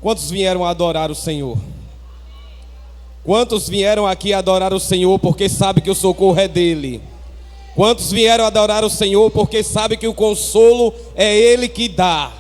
Quantos vieram adorar o Senhor? Quantos vieram aqui adorar o Senhor porque sabe que o socorro é dele? Quantos vieram adorar o Senhor porque sabe que o consolo é Ele que dá?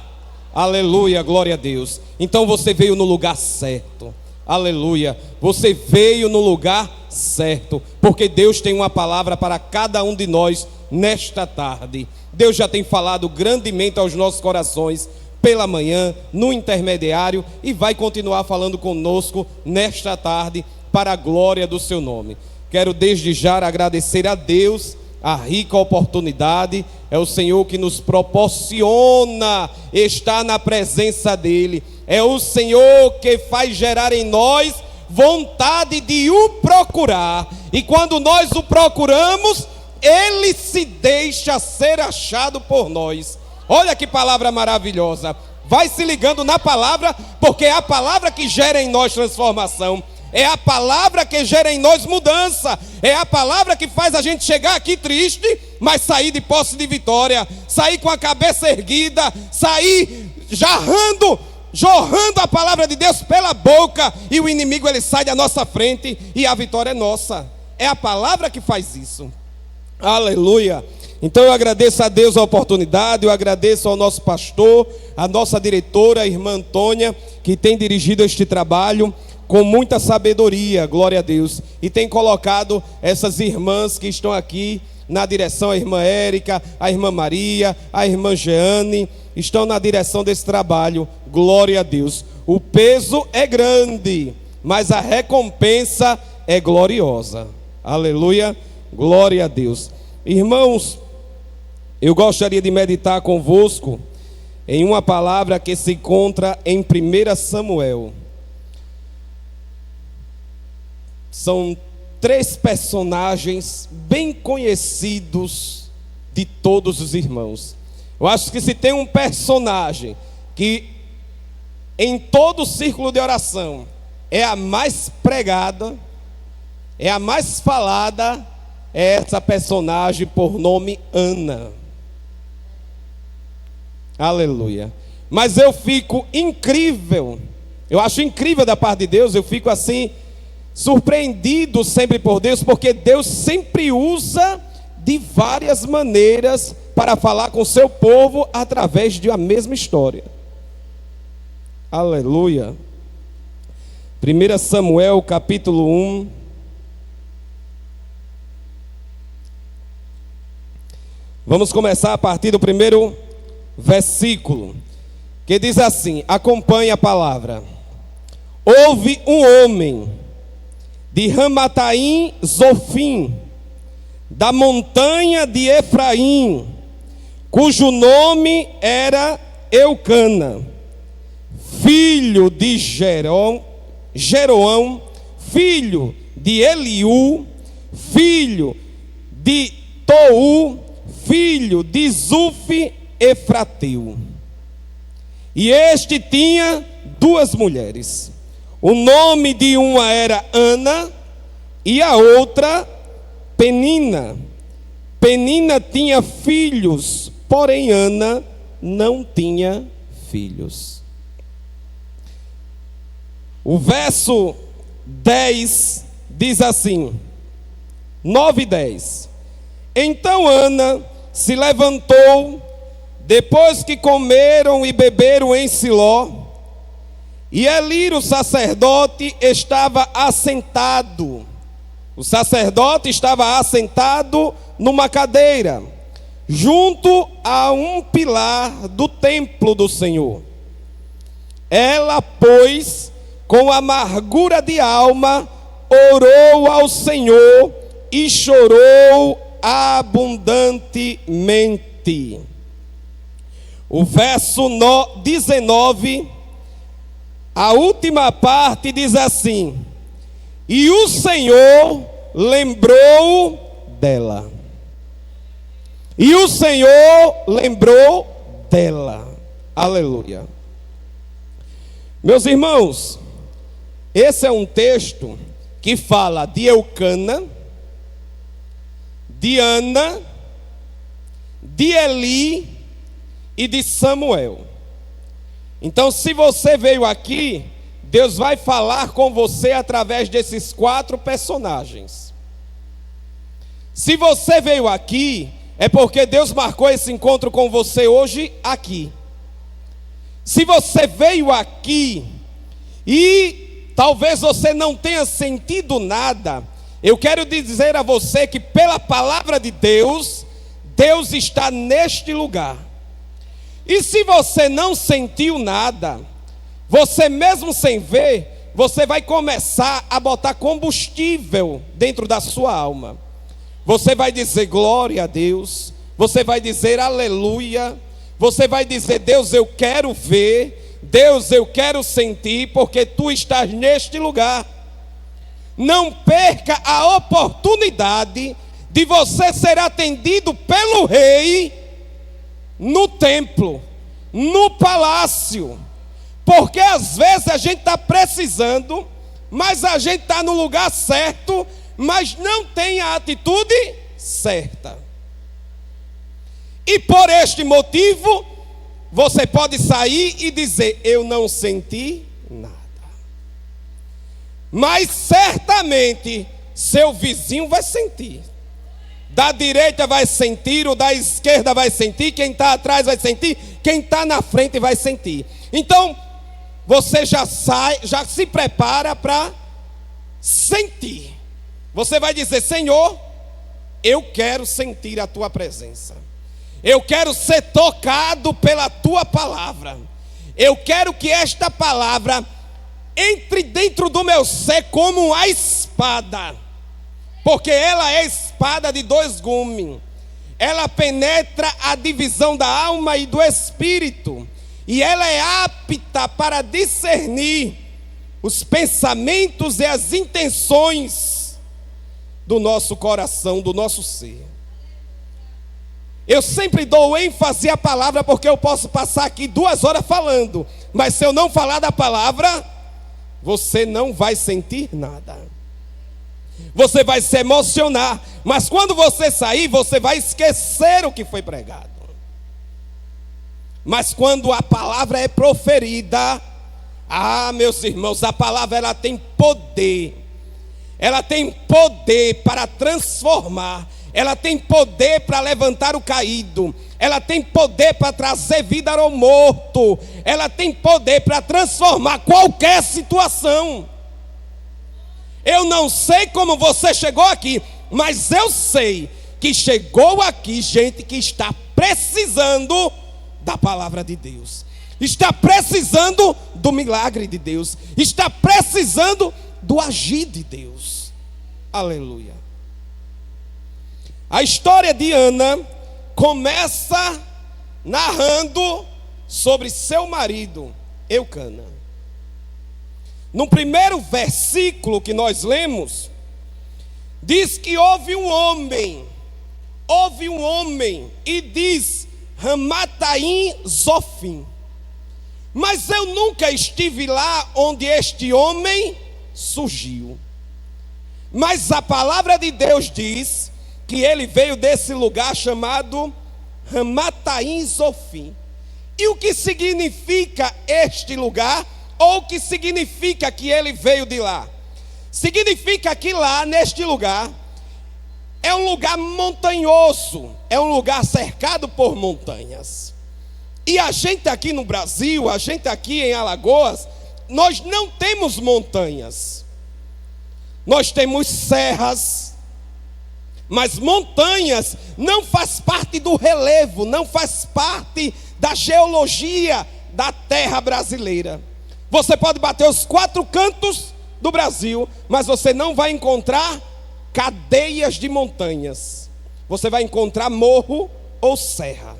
Aleluia, glória a Deus. Então você veio no lugar certo. Aleluia, você veio no lugar certo, porque Deus tem uma palavra para cada um de nós nesta tarde. Deus já tem falado grandemente aos nossos corações pela manhã, no intermediário, e vai continuar falando conosco nesta tarde para a glória do seu nome. Quero desde já agradecer a Deus a rica oportunidade. É o Senhor que nos proporciona estar na presença dEle. É o Senhor que faz gerar em nós vontade de o procurar. E quando nós o procuramos, Ele se deixa ser achado por nós. Olha que palavra maravilhosa. Vai se ligando na palavra, porque é a palavra que gera em nós transformação. É a palavra que gera em nós mudança. É a palavra que faz a gente chegar aqui triste, mas sair de posse de vitória. Sair com a cabeça erguida. Sair jorrando a palavra de Deus pela boca. E o inimigo ele sai da nossa frente e a vitória é nossa. É a palavra que faz isso. Aleluia. Então eu agradeço a Deus a oportunidade. Eu agradeço ao nosso pastor, a nossa diretora, a irmã Antônia, que tem dirigido este trabalho com muita sabedoria, glória a Deus, e tem colocado essas irmãs que estão aqui na direção, a irmã Érica, a irmã Maria, a irmã Jeane, estão na direção desse trabalho, glória a Deus. O peso é grande, mas a recompensa é gloriosa, aleluia, glória a Deus. Irmãos, eu gostaria de meditar convosco em uma palavra que se encontra em 1 Samuel. São 3 personagens bem conhecidos de todos os irmãos. Eu acho que se tem um personagem que em todo o círculo de oração é a mais pregada, é a mais falada, é essa personagem por nome Ana. Aleluia. Mas eu fico incrível, eu acho incrível da parte de Deus, eu fico assim surpreendido sempre por Deus, porque Deus sempre usa de várias maneiras para falar com o seu povo através de uma mesma história. Aleluia. 1 Samuel capítulo 1. Vamos começar a partir do primeiro versículo, que diz assim, acompanhe a palavra. Houve um homem de Ramataim Zofim, da montanha de Efraim, cujo nome era Eucana, filho de Jeroão, filho de Eliú, filho de Tou, filho de Zuf Efrateu. E este tinha 2 mulheres. O nome de uma era Ana e a outra Penina. Penina tinha filhos, porém Ana não tinha filhos. O verso 10 diz assim, 9 e 10. Então Ana se levantou, depois que comeram e beberam em Siló, e Eli, o sacerdote, estava assentado. O sacerdote estava assentado numa cadeira, junto a um pilar do templo do Senhor. Ela, pois, com amargura de alma, orou ao Senhor e chorou abundantemente. O verso 19, a última parte diz assim, e o Senhor lembrou dela. E o Senhor lembrou dela. Aleluia. Meus irmãos, esse é um texto que fala de Eucana, de Ana, de Eli e de Samuel. Então, se você veio aqui, Deus vai falar com você através desses 4 personagens. Se você veio aqui, é porque Deus marcou esse encontro com você hoje aqui. Se você veio aqui e talvez você não tenha sentido nada, eu quero dizer a você que pela palavra de Deus, Deus está neste lugar. E se você não sentiu nada, você mesmo sem ver, você vai começar a botar combustível dentro da sua alma. Você vai dizer glória a Deus, você vai dizer aleluia, você vai dizer Deus eu quero ver, Deus eu quero sentir, porque tu estás neste lugar. Não perca a oportunidade de você ser atendido pelo rei no templo, no palácio, porque às vezes a gente está precisando, mas a gente está no lugar certo, mas não tem a atitude certa. E por este motivo, você pode sair e dizer, eu não senti nada. Mas certamente, seu vizinho vai sentir. Da direita vai sentir, o da esquerda vai sentir, quem está atrás vai sentir, quem está na frente vai sentir. Então, você já se prepara para sentir. Você vai dizer, Senhor, eu quero sentir a tua presença. Eu quero ser tocado pela tua palavra. Eu quero que esta palavra entre dentro do meu ser como uma espada. Porque ela é espada de 2 gumes. Ela penetra a divisão da alma e do espírito. E ela é apta para discernir os pensamentos e as intenções do nosso coração, do nosso ser. Eu sempre dou ênfase à palavra, porque eu posso passar aqui 2 horas falando, mas se eu não falar da palavra, você não vai sentir nada. Você vai se emocionar, mas quando você sair, você vai esquecer o que foi pregado. Mas quando a palavra é proferida, meus irmãos, a palavra ela tem poder. Ela tem poder para transformar. Ela tem poder para levantar o caído. Ela tem poder para trazer vida ao morto. Ela tem poder para transformar qualquer situação. Eu não sei como você chegou aqui, mas eu sei que chegou aqui gente que está precisando da palavra de Deus. Está precisando do milagre de Deus. Está precisando do agir de Deus. Aleluia. A história de Ana começa narrando sobre seu marido, Eucana. No primeiro versículo que nós lemos, diz que houve um homem, e diz Ramataim Zofim. Mas eu nunca estive lá onde este homem surgiu. Mas a palavra de Deus diz que ele veio desse lugar chamado Ramataim Zofim. E o que significa este lugar? Ou o que significa que ele veio de lá? Significa que lá, neste lugar, é um lugar montanhoso, é um lugar cercado por montanhas. E a gente aqui no Brasil, a gente aqui em Alagoas, nós não temos montanhas. Nós temos serras, mas montanhas não faz parte do relevo, não faz parte da geologia da terra brasileira. Você pode bater os 4 cantos do Brasil, mas você não vai encontrar cadeias de montanhas. Você vai encontrar morro ou serra.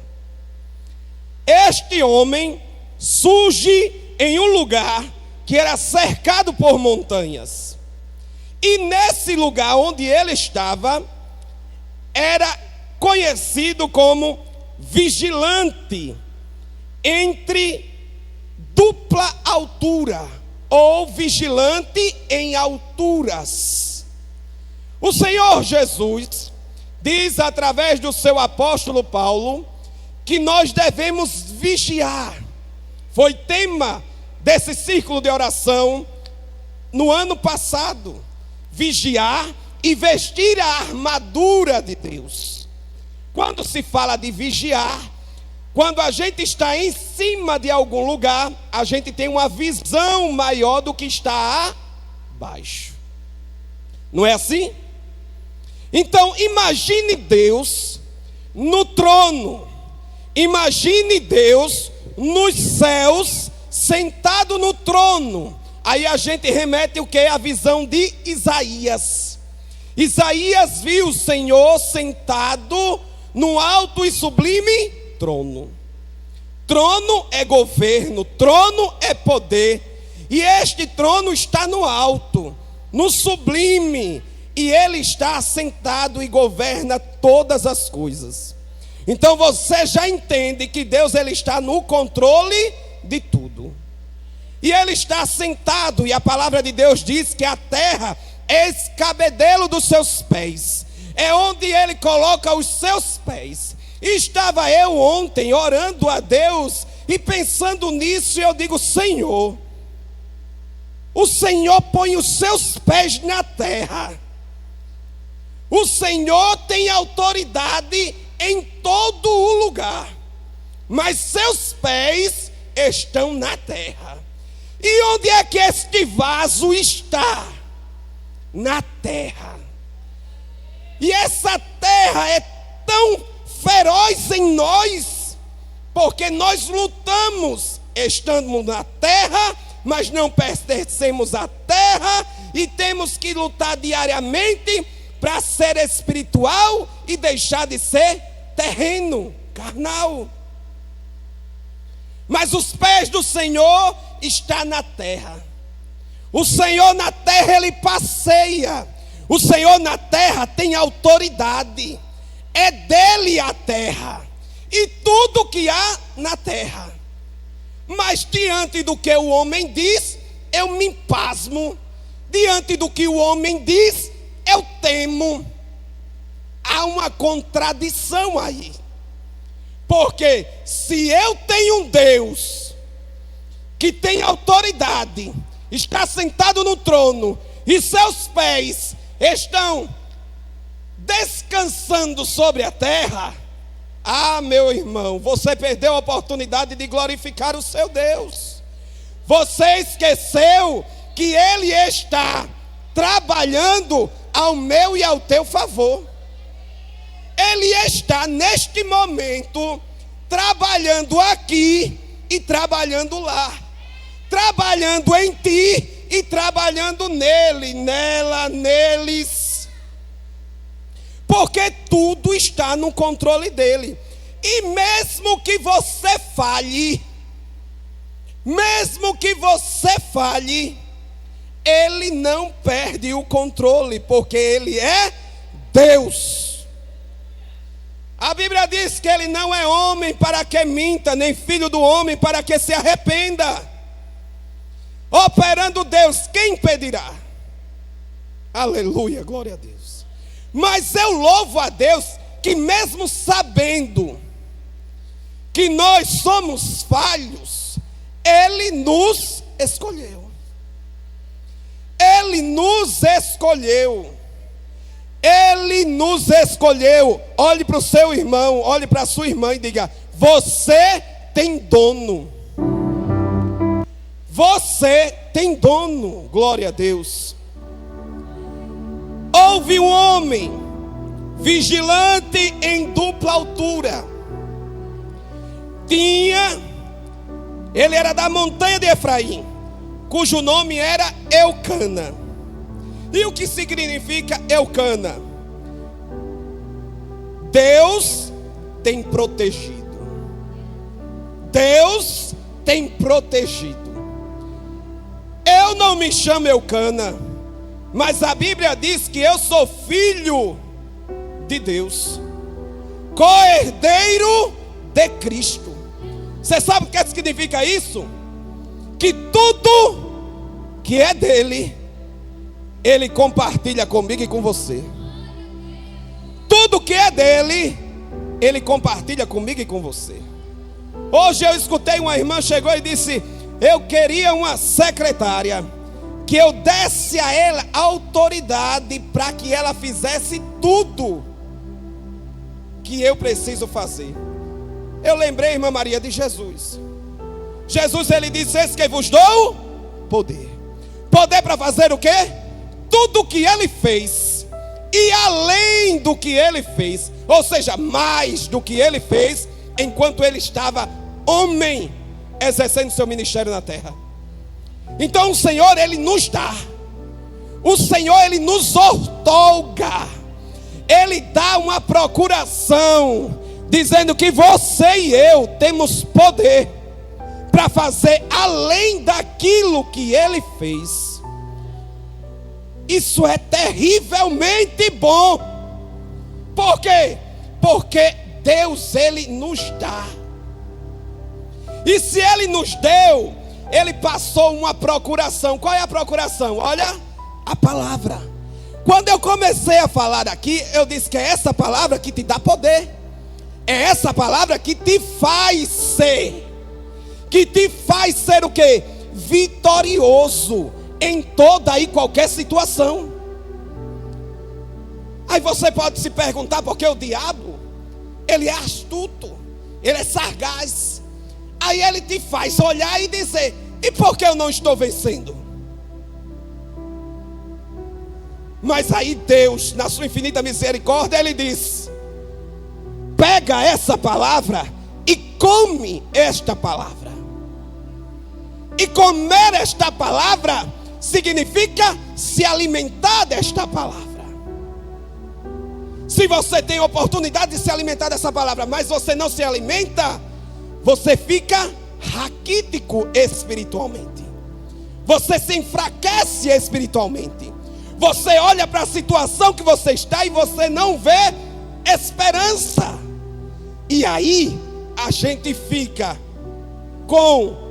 Este homem surge em um lugar que era cercado por montanhas. E nesse lugar onde ele estava, era conhecido como vigilante entre dupla altura, ou vigilante em alturas. O Senhor Jesus diz através do seu apóstolo Paulo que nós devemos vigiar, Foi tema desse círculo de oração no ano passado. Vigiar e vestir a armadura de Deus. Quando se fala de vigiar, quando a gente está em cima de algum lugar, a gente tem uma visão maior do que está abaixo. Não é assim? Então imagine Deus no trono. Imagine Deus nos céus, sentado no trono. Aí a gente remete o que? A visão de Isaías. Isaías viu o Senhor sentado num alto e sublime trono. Trono é governo, trono é poder. E este trono está no alto, no sublime. E ele está assentado e governa todas as coisas. Então você já entende que Deus ele está no controle de tudo. E ele está sentado, e a palavra de Deus diz que a terra é escabedelo dos seus pés. É onde ele coloca os seus pés. E estava eu ontem orando a Deus e pensando nisso, e eu digo: Senhor, o Senhor põe os seus pés na terra. O Senhor tem autoridade em todo o lugar, mas seus pés estão na terra. E onde é que este vaso está? Na terra. E essa terra é tão feroz em nós, porque nós lutamos, estamos na terra, mas não pertencemos à terra, e temos que lutar diariamente para ser espiritual e deixar de ser terreno, carnal. Mas os pés do Senhor estão na terra. O Senhor na terra ele passeia. O Senhor na terra tem autoridade. É dele a terra e tudo que há na terra. Mas diante do que o homem diz, eu me pasmo. Diante do que o homem diz, eu temo. Há uma contradição aí. Porque se eu tenho um Deus que tem autoridade, está sentado no trono, e seus pés estão descansando sobre a terra, ah, meu irmão, você perdeu a oportunidade de glorificar o seu Deus. Você esqueceu que Ele está trabalhando ao meu e ao teu favor. Ele está neste momento trabalhando aqui e trabalhando lá, trabalhando em ti e trabalhando nele, nela, neles, porque tudo está no controle dele. E mesmo que você falhe, ele não perde o controle, porque ele é Deus. A Bíblia diz que ele não é homem para que minta, nem filho do homem para que se arrependa. Operando Deus, quem impedirá? Aleluia, glória a Deus. Mas eu louvo a Deus que mesmo sabendo que nós somos falhos, Ele nos escolheu. Ele nos escolheu. Ele nos escolheu. Olhe para o seu irmão, olhe para a sua irmã e diga: você tem dono. Você tem dono. Glória a Deus. Houve um homem vigilante em dupla altura. Ele era da montanha de Efraim, cujo nome era Eucana. E o que significa Eucana? Deus tem protegido. Deus tem protegido. Eu não me chamo Eucana, mas a Bíblia diz que eu sou filho de Deus, co-herdeiro de Cristo. Você sabe o que significa isso? Que tudo que é dele, Ele compartilha comigo e com você. Tudo que é dele, Ele compartilha comigo e com você. Hoje eu escutei uma irmã chegou e disse: eu queria uma secretária que eu desse a ela autoridade para que ela fizesse tudo que eu preciso fazer. Eu lembrei, irmã Maria, de Jesus. Jesus, ele disse: eis que vos dou poder. Poder para fazer o quê? Tudo o que ele fez. E além do que ele fez, ou seja, mais do que ele fez, enquanto ele estava homem, exercendo seu ministério na terra. Então o Senhor, ele nos dá. O Senhor, ele nos outorga. Ele dá uma procuração, dizendo que você e eu temos poder para fazer além daquilo que ele fez. Isso é terrivelmente bom. Por quê? Porque Deus, ele nos dá. E se ele nos deu, ele passou uma procuração. Qual é a procuração? Olha, a palavra. Quando eu comecei a falar aqui, eu disse que é essa palavra que te dá poder. É essa palavra que te faz ser. Que te faz ser o quê? Vitorioso em toda e qualquer situação. Aí você pode se perguntar, porque o diabo, ele é astuto, ele é sagaz. Aí ele te faz olhar e dizer: e por que eu não estou vencendo? Mas aí Deus, na sua infinita misericórdia, ele diz: pega essa palavra e come esta palavra. E comer esta palavra significa se alimentar desta palavra. Se você tem oportunidade de se alimentar dessa palavra, mas você não se alimenta, você fica raquítico espiritualmente. Você se enfraquece espiritualmente. Você olha para a situação que você está e você não vê esperança. E aí a gente fica com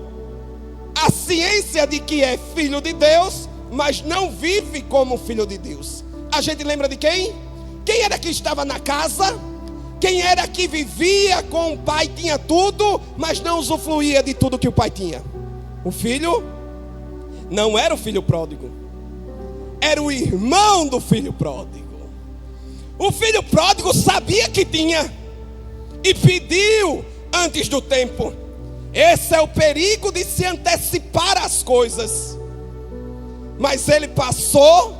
a ciência de que é filho de Deus, mas não vive como filho de Deus. A gente lembra de quem? Quem era que estava na casa? Quem era que vivia com o pai, tinha tudo, mas não usufruía de tudo que o pai tinha? O filho não era o filho pródigo, era o irmão do filho pródigo. O filho pródigo sabia que tinha e pediu antes do tempo. Esse é o perigo de se antecipar às coisas. Mas ele passou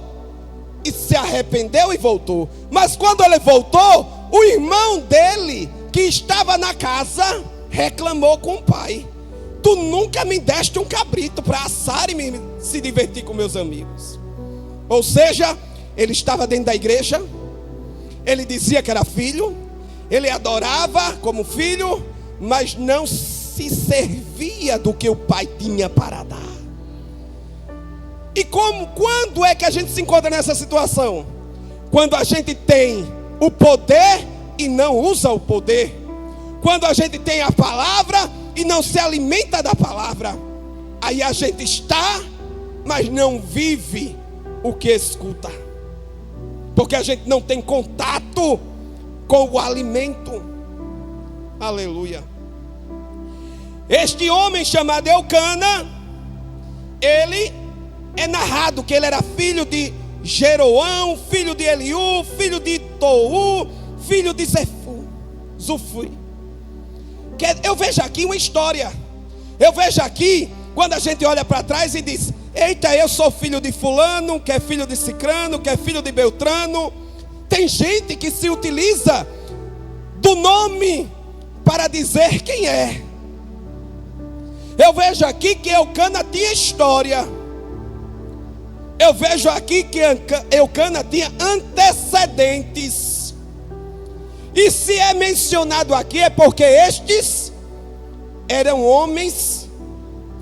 e se arrependeu e voltou. Mas quando ele voltou, o irmão dele, que estava na casa, reclamou com o pai: tu nunca me deste um cabrito para assar e se divertir com meus amigos. Ou seja, ele estava dentro da igreja, ele dizia que era filho, ele adorava como filho, mas não se servia do que o pai tinha para dar. E quando é que a gente se encontra nessa situação? Quando a gente tem o poder e não usa o poder. Quando a gente tem a palavra e não se alimenta da palavra. Aí a gente está, mas não vive o que escuta. Porque a gente não tem contato com o alimento. Aleluia. Este homem chamado Eucana, ele é narrado que ele era filho de Jeroão, filho de Eliú, filho de Tou, filho de Zufui. Eu vejo aqui uma história. Eu vejo aqui, quando a gente olha para trás e diz: eita, eu sou filho de fulano, que é filho de cicrano, que é filho de beltrano. Tem gente que se utiliza do nome para dizer quem é. Eu vejo aqui que Eucana tinha história. Eu vejo aqui que Eucana tinha antecedentes. E se é mencionado aqui é porque estes eram homens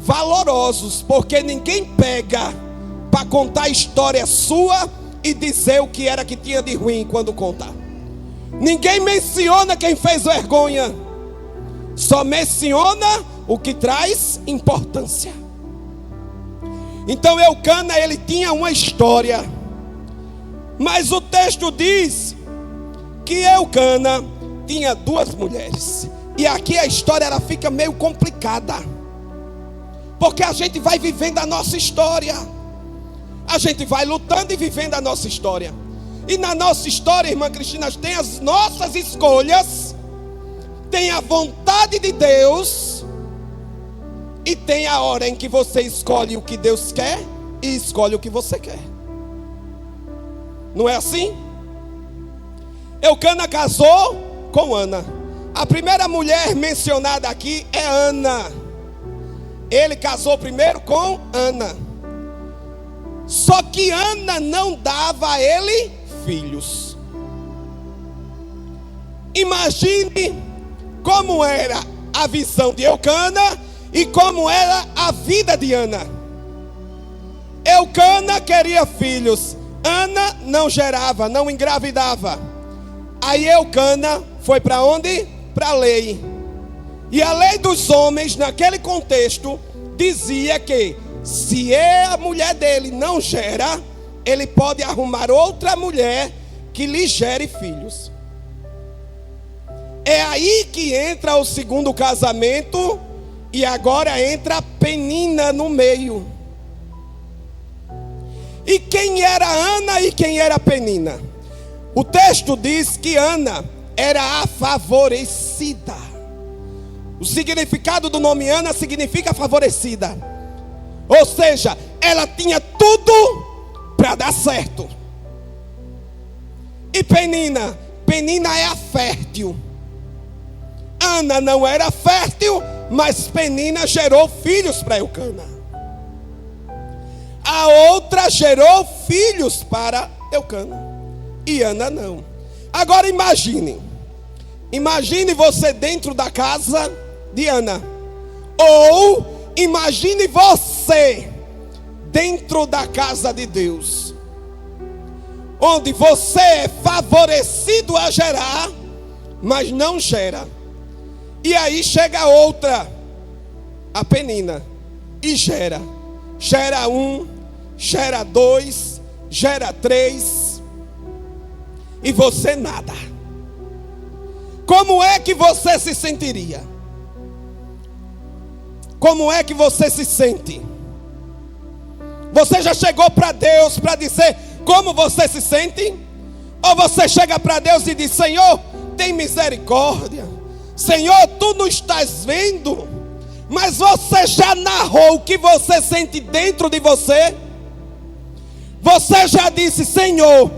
valorosos. Porque ninguém pega para contar a história sua e dizer o que era que tinha de ruim quando contar. Ninguém menciona quem fez vergonha. Só menciona o que traz importância. Então Eucana, ele tinha uma história. Mas o texto diz que Eucana tinha duas mulheres. E aqui a história ela fica meio complicada, porque a gente vai vivendo a nossa história, a gente vai lutando e vivendo a nossa história. E na nossa história, irmã Cristina, tem as nossas escolhas, tem a vontade de Deus, e tem a hora em que você escolhe o que Deus quer e escolhe o que você quer. Não é assim? Eucana casou com Ana. A primeira mulher mencionada aqui é Ana. Ele casou primeiro com Ana. Só que Ana não dava a ele filhos. Imagine como era a visão de Eucana e como era a vida de Ana. Eucana queria filhos, Ana não gerava, não engravidava. Aí Eucana foi para onde? Para a lei. E a lei dos homens naquele contexto dizia que se a mulher dele não gera, ele pode arrumar outra mulher que lhe gere filhos. É aí que entra o segundo casamento, e agora entra Penina no meio. E quem era Ana e quem era Penina? O texto diz que Ana era a favorecida. O significado do nome Ana significa favorecida. Ou seja, ela tinha tudo para dar certo. E Penina? Penina é a fértil. Ana não era fértil, mas Penina gerou filhos para Eucana. A outra gerou filhos para Eucana. E Ana não. Agora imagine você dentro da casa de Ana. Ou imagine você dentro da casa de Deus, onde você é favorecido a gerar, mas não gera. E aí chega outra, a Penina, e gera. Gera 1, gera 2, gera 3, e você nada. Como é que você se sentiria? Como é que você se sente? Você já chegou para Deus para dizer como você se sente? Ou você chega para Deus e diz: Senhor, tem misericórdia. Senhor, tu não estás vendo, mas você já narrou o que você sente dentro de você? Você já disse: Senhor,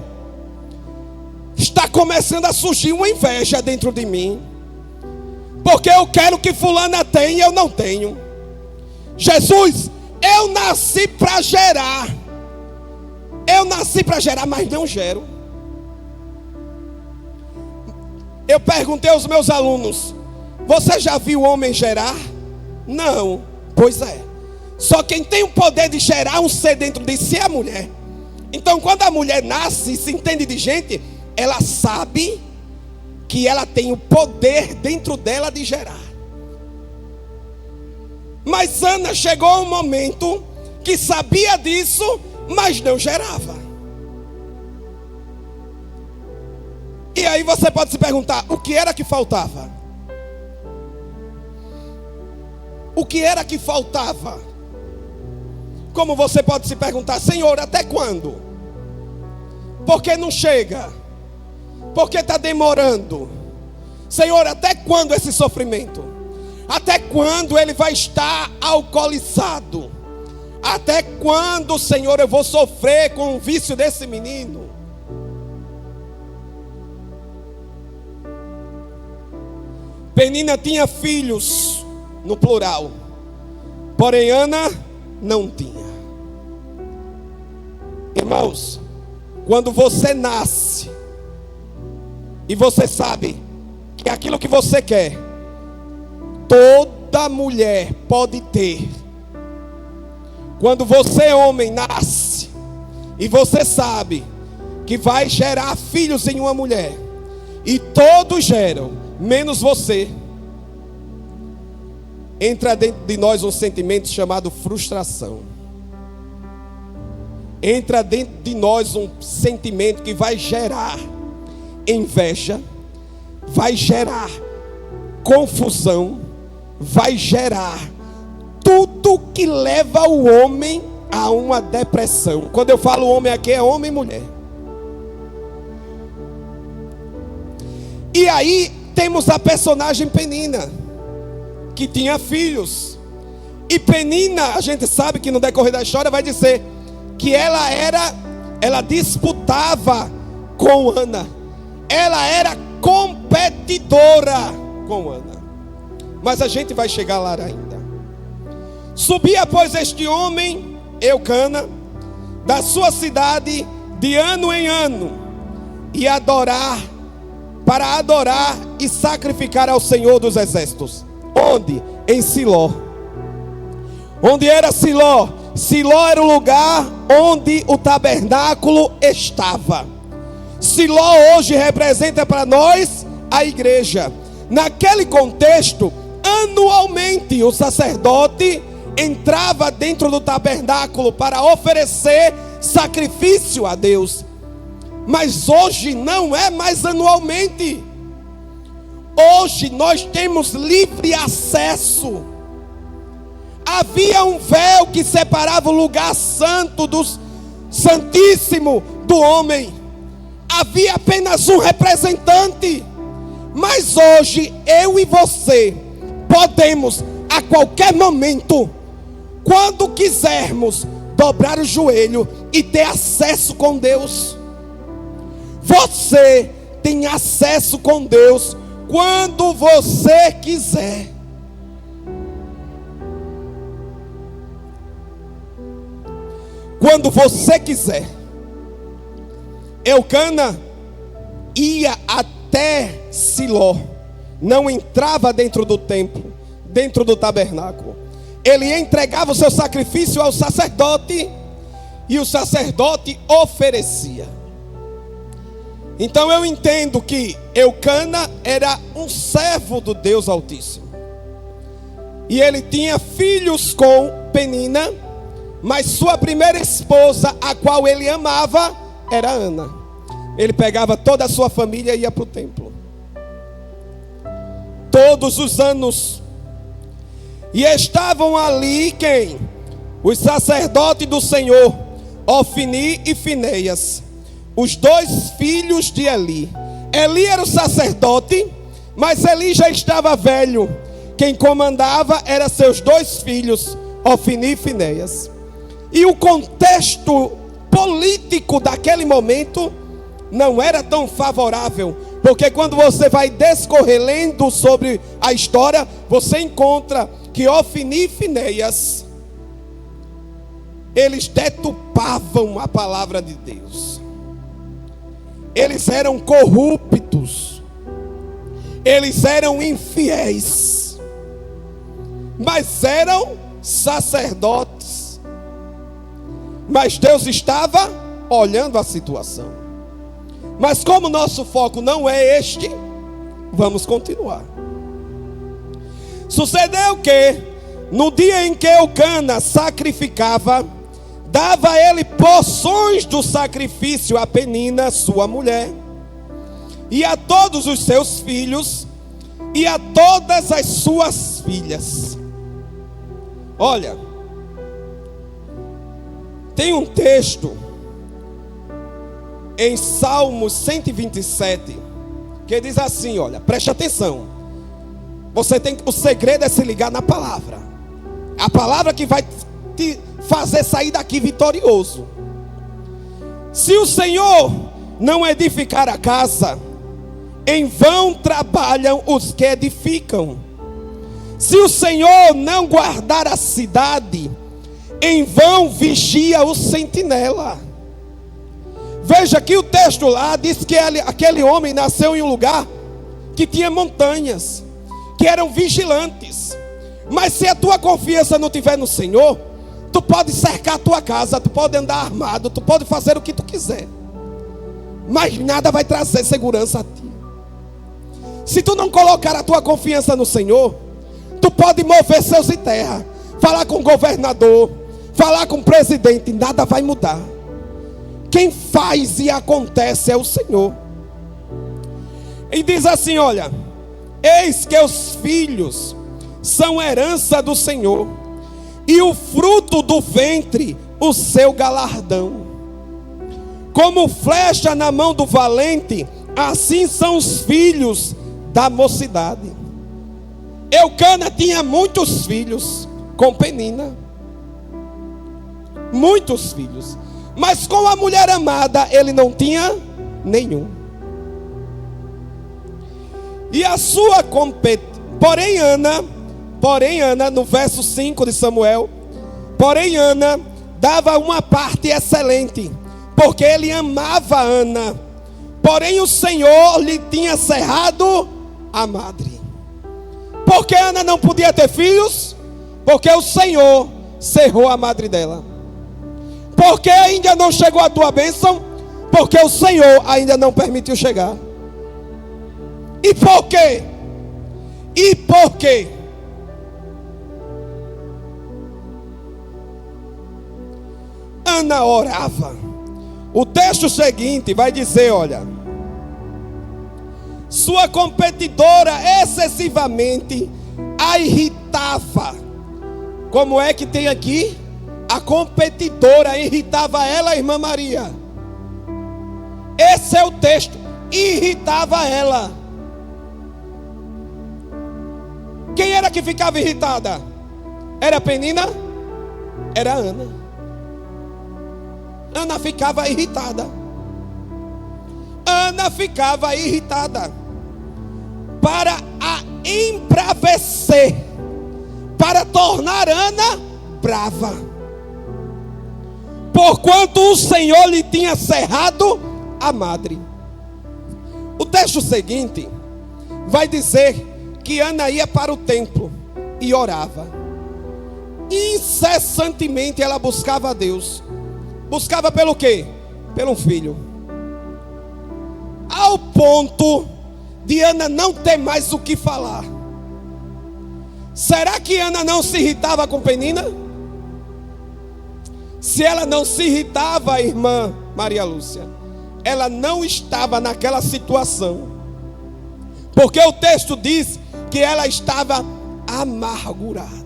está começando a surgir uma inveja dentro de mim, porque eu quero que fulana tenha e eu não tenho. Jesus, eu nasci para gerar. Eu nasci para gerar, mas não gero. Eu perguntei aos meus alunos: você já viu o homem gerar? Não. Pois é. Só quem tem o poder de gerar um ser dentro de si é a mulher. Então quando a mulher nasce e se entende de gente, ela sabe que ela tem o poder dentro dela de gerar. Mas Ana chegou a um momento que sabia disso, mas não gerava. E aí você pode se perguntar: o que era que faltava? O que era que faltava? Como você pode se perguntar: Senhor, até quando? Por que não chega? Por que está demorando? Senhor, até quando esse sofrimento? Até quando ele vai estar alcoolizado? Até quando, Senhor, eu vou sofrer com o vício desse menino? Penina tinha filhos, no plural, porém Ana não tinha. Irmãos, quando você nasce e você sabe que aquilo que você quer, toda mulher pode ter. Quando você, homem, nasce e você sabe que vai gerar filhos em uma mulher, e todos geram, menos você, entra dentro de nós um sentimento chamado frustração. Entra dentro de nós um sentimento que vai gerar inveja, vai gerar confusão vai gerar tudo que leva o homem a uma depressão. Quando eu falo homem aqui, é homem e mulher. E aí temos a personagem Penina, que tinha filhos. E Penina, a gente sabe que no decorrer da história vai dizer que ela disputava com Ana. Ela era competidora com Ana. Mas a gente vai chegar lá ainda. Subia, pois, este homem, Eucana, da sua cidade de ano em ano, e para adorar e sacrificar ao Senhor dos Exércitos. Onde? Em Siló. Onde era Siló? Siló era o lugar onde o tabernáculo estava. Siló hoje representa para nós a igreja. Naquele contexto, anualmente o sacerdote entrava dentro do tabernáculo para oferecer sacrifício a Deus. Mas hoje não é mais anualmente. Hoje nós temos livre acesso. Havia um véu que separava o lugar santo do santíssimo do homem. Havia apenas um representante. Mas hoje eu e você podemos a qualquer momento, quando quisermos, dobrar o joelho e ter acesso com Deus. Você tem acesso com Deus quando você quiser. Quando você quiser. Eucana ia até Siló, não entrava dentro do templo, dentro do tabernáculo. Ele entregava o seu sacrifício ao sacerdote e o sacerdote oferecia. Então eu entendo que Eucana era um servo do Deus Altíssimo. E ele tinha filhos com Penina, mas sua primeira esposa, a qual ele amava, era Ana. Ele pegava toda a sua família e ia para o templo. Todos os anos. E estavam ali quem? Os sacerdotes do Senhor, Ofni e Finéias, os dois filhos de Eli. Eli era o sacerdote, mas Eli já estava velho. Quem comandava eram seus dois filhos, Ofni e Finéias. E o contexto político daquele momento não era tão favorável, porque quando você vai descorrer lendo sobre a história, você encontra que Ofni e Finéias, eles deturpavam a palavra de Deus. Eles eram corruptos, eles eram infiéis, mas eram sacerdotes. Mas Deus estava olhando a situação. Mas como nosso foco não é este, vamos continuar. Sucedeu que no dia em que Eucana sacrificava, dava a ele porções do sacrifício a Penina, sua mulher, e a todos os seus filhos, e a todas as suas filhas. Olha, tem um texto em Salmos 127 que diz assim, olha, preste atenção. O segredo é se ligar na palavra. A palavra que vai te fazer sair daqui vitorioso. Se o Senhor não edificar a casa, em vão trabalham os que edificam. Se o Senhor não guardar a cidade, em vão vigia o sentinela. Veja que o texto lá diz que aquele homem nasceu em um lugar que tinha montanhas, que eram vigilantes. Mas se a tua confiança não estiver no Senhor, tu pode cercar a tua casa, tu pode andar armado, tu pode fazer o que tu quiser, mas nada vai trazer segurança a ti. Se tu não colocar a tua confiança no Senhor, tu pode mover céus e terra, falar com o governador, falar com o presidente, nada vai mudar. Quem faz e acontece é o Senhor. E diz assim, olha, Eis que os filhos são herança do Senhor, e o fruto do ventre o seu galardão. Como flecha na mão do valente, assim são os filhos da mocidade. Eucana tinha muitos filhos com Penina, muitos filhos, mas com a mulher amada ele não tinha nenhum. E a sua porém Ana, no verso 5 de Samuel, porém Ana dava uma parte excelente, porque ele amava Ana, porém o Senhor lhe tinha cerrado a madre. Porque Ana não podia ter filhos? Porque o Senhor cerrou a madre dela. Porque ainda não chegou a tua bênção? Porque o Senhor ainda não permitiu chegar. E por quê? E por quê? Ana orava. O texto seguinte vai dizer, olha: sua competidora excessivamente a irritava. Como é que tem aqui? A competidora irritava ela, irmã Maria. Esse é o texto. Irritava ela. Quem era que ficava irritada? Era Penina? Era Ana. Ana ficava irritada. Ana ficava irritada. Para a embravecer, para tornar Ana brava, porquanto o Senhor lhe tinha cerrado a madre. O texto seguinte vai dizer que Ana ia para o templo e orava. Incessantemente ela buscava a Deus. Buscava pelo quê? Pelo filho. Ao ponto de Ana não ter mais o que falar. Será que Ana não se irritava com Penina? Se ela não se irritava, irmã Maria Lúcia, ela não estava naquela situação. Porque o texto diz que ela estava amargurada.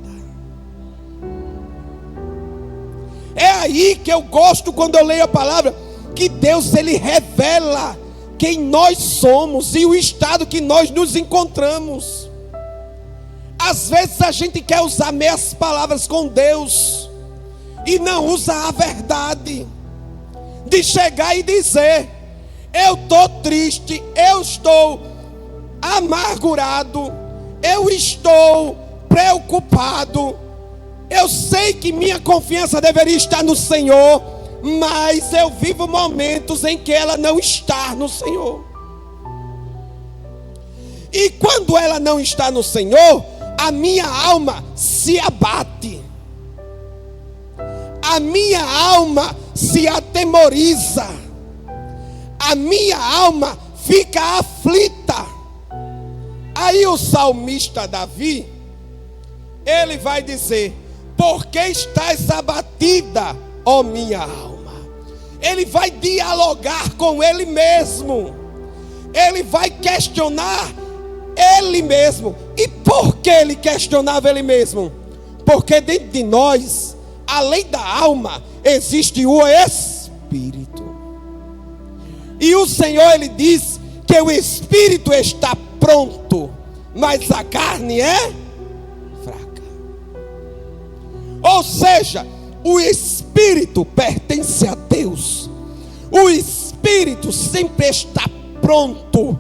É aí que eu gosto quando eu leio a palavra, que Deus ele revela quem nós somos e o estado que nós nos encontramos. Às vezes a gente quer usar meias palavras com Deus e não usa a verdade. De chegar e dizer: eu estou triste, eu estou amargurado, eu estou preocupado, eu sei que minha confiança deveria estar no Senhor, mas eu vivo momentos em que ela não está no Senhor. E quando ela não está no Senhor, a minha alma se abate, a minha alma se atemoriza, a minha alma fica aflita. Aí o salmista Davi, ele vai dizer: por que estás abatida, ó minha alma? Ele vai dialogar com ele mesmo. Ele vai questionar ele mesmo. E por que ele questionava ele mesmo? Porque dentro de nós, além da alma, existe o espírito. E o Senhor ele diz que o espírito está pronto, mas a carne é fraca. Ou seja, o espírito pertence a Deus. O espírito sempre está pronto,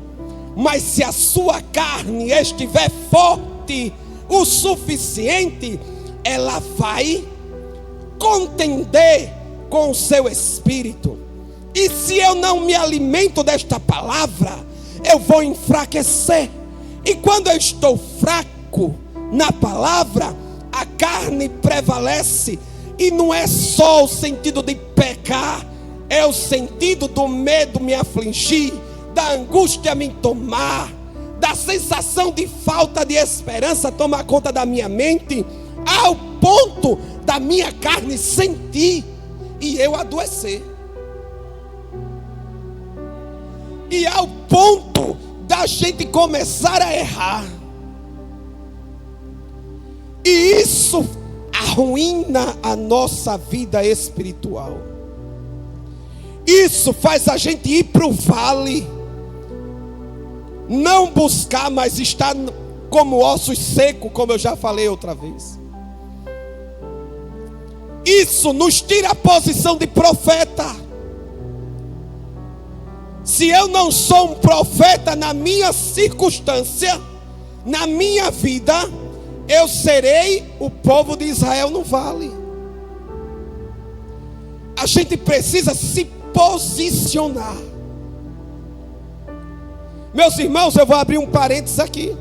mas se a sua carne estiver forte o suficiente, ela vai contender com o seu espírito. E se eu não me alimento desta palavra, eu vou enfraquecer. E quando eu estou fraco na palavra, a carne prevalece. E não é só o sentido de pecar, é o sentido do medo me afligir, da angústia me tomar, da sensação de falta de esperança tomar conta da minha mente, ao ponto da minha carne sentir e eu adoecer. E ao ponto da a gente começar a errar, e isso arruína a nossa vida espiritual. Isso faz a gente ir para o vale, não buscar, mas estar como ossos secos, como eu já falei outra vez. Isso nos tira a posição de profeta. Se eu não sou um profeta na minha circunstância, na minha vida, eu serei o povo de Israel no vale. A gente precisa se posicionar. Meus irmãos, eu vou abrir um parênteses aqui.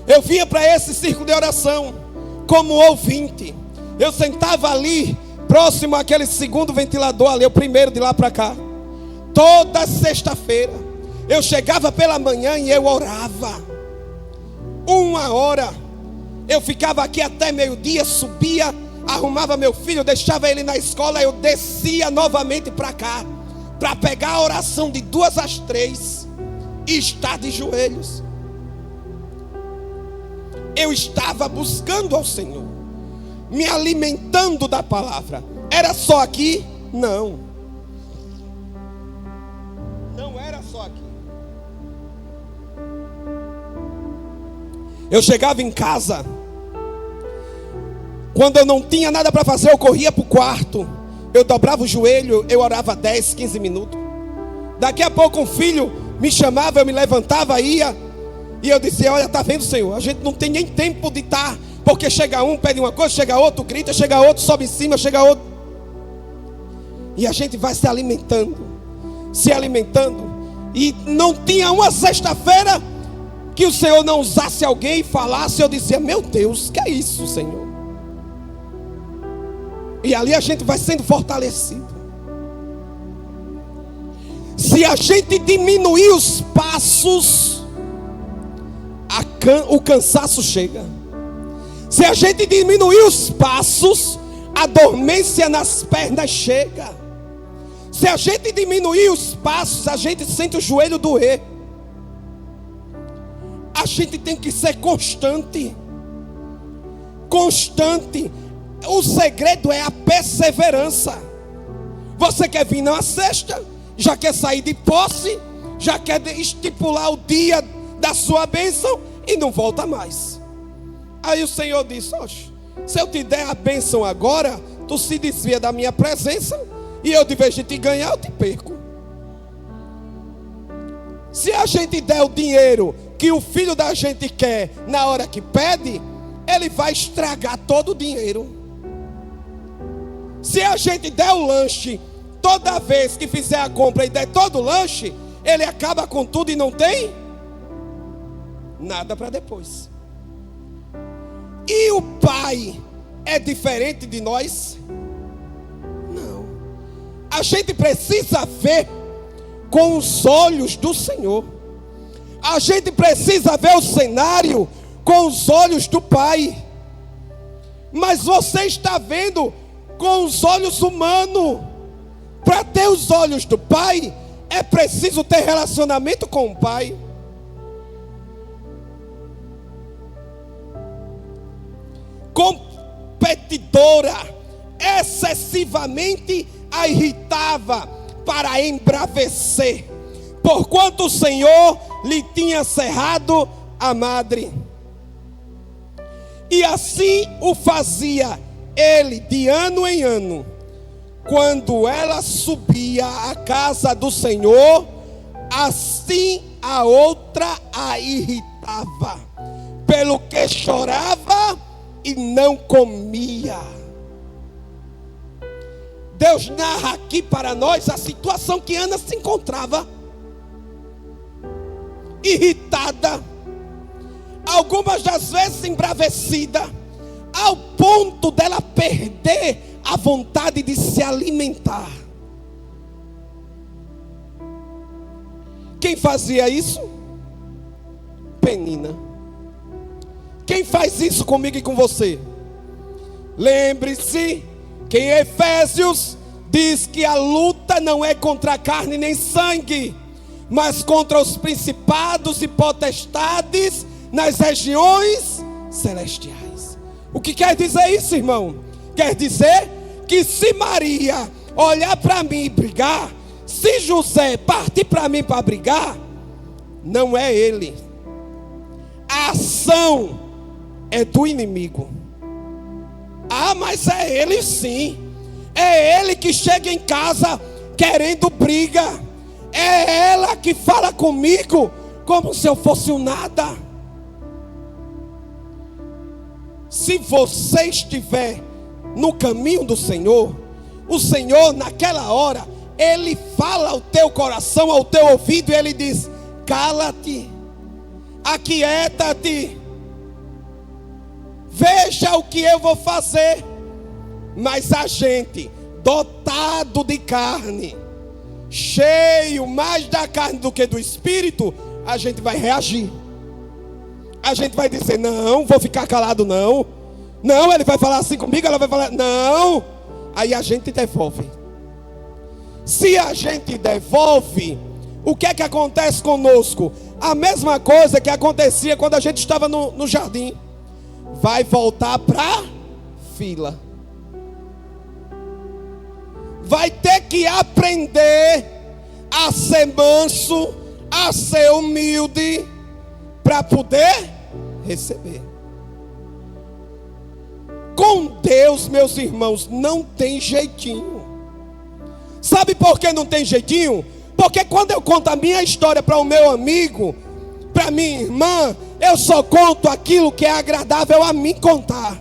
Eu vinha para esse círculo de oração como ouvinte. Eu sentava ali, próximo àquele segundo ventilador ali, o primeiro de lá para cá. Toda sexta-feira eu chegava pela manhã e eu orava 1 hora. Eu ficava aqui até meio-dia, subia, arrumava meu filho, deixava ele na escola. Eu descia novamente para cá, para pegar a oração de 2 às 3 e estar de joelhos. Eu estava buscando ao Senhor, me alimentando da palavra. Era só aqui? Não. Não era só aqui. Eu chegava em casa, quando eu não tinha nada para fazer, eu corria para o quarto, eu dobrava o joelho, eu orava 10, 15 minutos. Daqui a pouco um filho me chamava, eu me levantava, ia, e eu dizia: olha, está vendo, Senhor, a gente não tem nem tempo de estar, porque chega um, pede uma coisa, chega outro, grita, chega outro, sobe em cima, chega outro. E a gente vai se alimentando, e não tinha uma sexta-feira que o Senhor não usasse alguém e falasse. Eu dizia: meu Deus, que é isso, Senhor? E ali a gente vai sendo fortalecido. Se a gente diminuir os passos, o cansaço chega. Se a gente diminuir os passos, a dormência nas pernas chega. Se a gente diminuir os passos, a gente sente o joelho doer. A gente tem que ser constante. Constante. O segredo é a perseverança. Você quer vir na sexta, já quer sair de posse, já quer estipular o dia da sua bênção e não volta mais. Aí o Senhor disse: oxe, se eu te der a bênção agora, tu se desvia da minha presença, e eu, de vez de te ganhar, eu te perco. Se a gente der o dinheiro que o filho da gente quer na hora que pede, ele vai estragar todo o dinheiro. Se a gente der o lanche toda vez que fizer a compra e der todo o lanche, ele acaba com tudo e não tem nada para depois. E o Pai é diferente de nós? Não. A gente precisa ver com os olhos do Senhor. A gente precisa ver o cenário com os olhos do Pai. Mas você está vendo com os olhos humanos. Para ter os olhos do Pai, é preciso ter relacionamento com o Pai. Competidora, excessivamente a irritava para embravecer, porquanto o Senhor lhe tinha cerrado a madre. E assim o fazia ele de ano em ano. Quando ela subia à casa do Senhor, assim a outra a irritava, pelo que chorava e não comia. Deus narra aqui para nós a situação que Ana se encontrava. Irritada, algumas das vezes embravecida, ao ponto dela perder a vontade de se alimentar. Quem fazia isso? Penina. Quem faz isso comigo e com você? Lembre-se que em Efésios diz que a luta não é contra a carne nem sangue, mas contra os principados e potestades nas regiões celestiais. O que quer dizer isso, irmão? Quer dizer que se Maria olhar para mim e brigar, se José partir para mim para brigar, não é ele. A ação é do inimigo. Ah, mas é ele sim. É ele que chega em casa querendo briga. É ela que fala comigo como se eu fosse um nada. Se você estiver no caminho do Senhor, o Senhor naquela hora, Ele fala ao teu coração, ao teu ouvido, e Ele diz: cala-te, aquieta-te, veja o que eu vou fazer. Mas a gente, dotado de carne, cheio mais da carne do que do espírito, a gente vai reagir. A gente vai dizer: não, vou ficar calado não. Não, ele vai falar assim comigo, ela vai falar não. Aí a gente devolve. Se a gente devolve, o que é que acontece conosco? A mesma coisa que acontecia quando a gente estava no jardim. Vai voltar para fila. Vai ter que aprender a ser manso, a ser humilde, para poder receber. Com Deus, meus irmãos, não tem jeitinho. Sabe por que não tem jeitinho? Porque quando eu conto a minha história para o meu amigo, para minha irmã, eu só conto aquilo que é agradável a mim contar.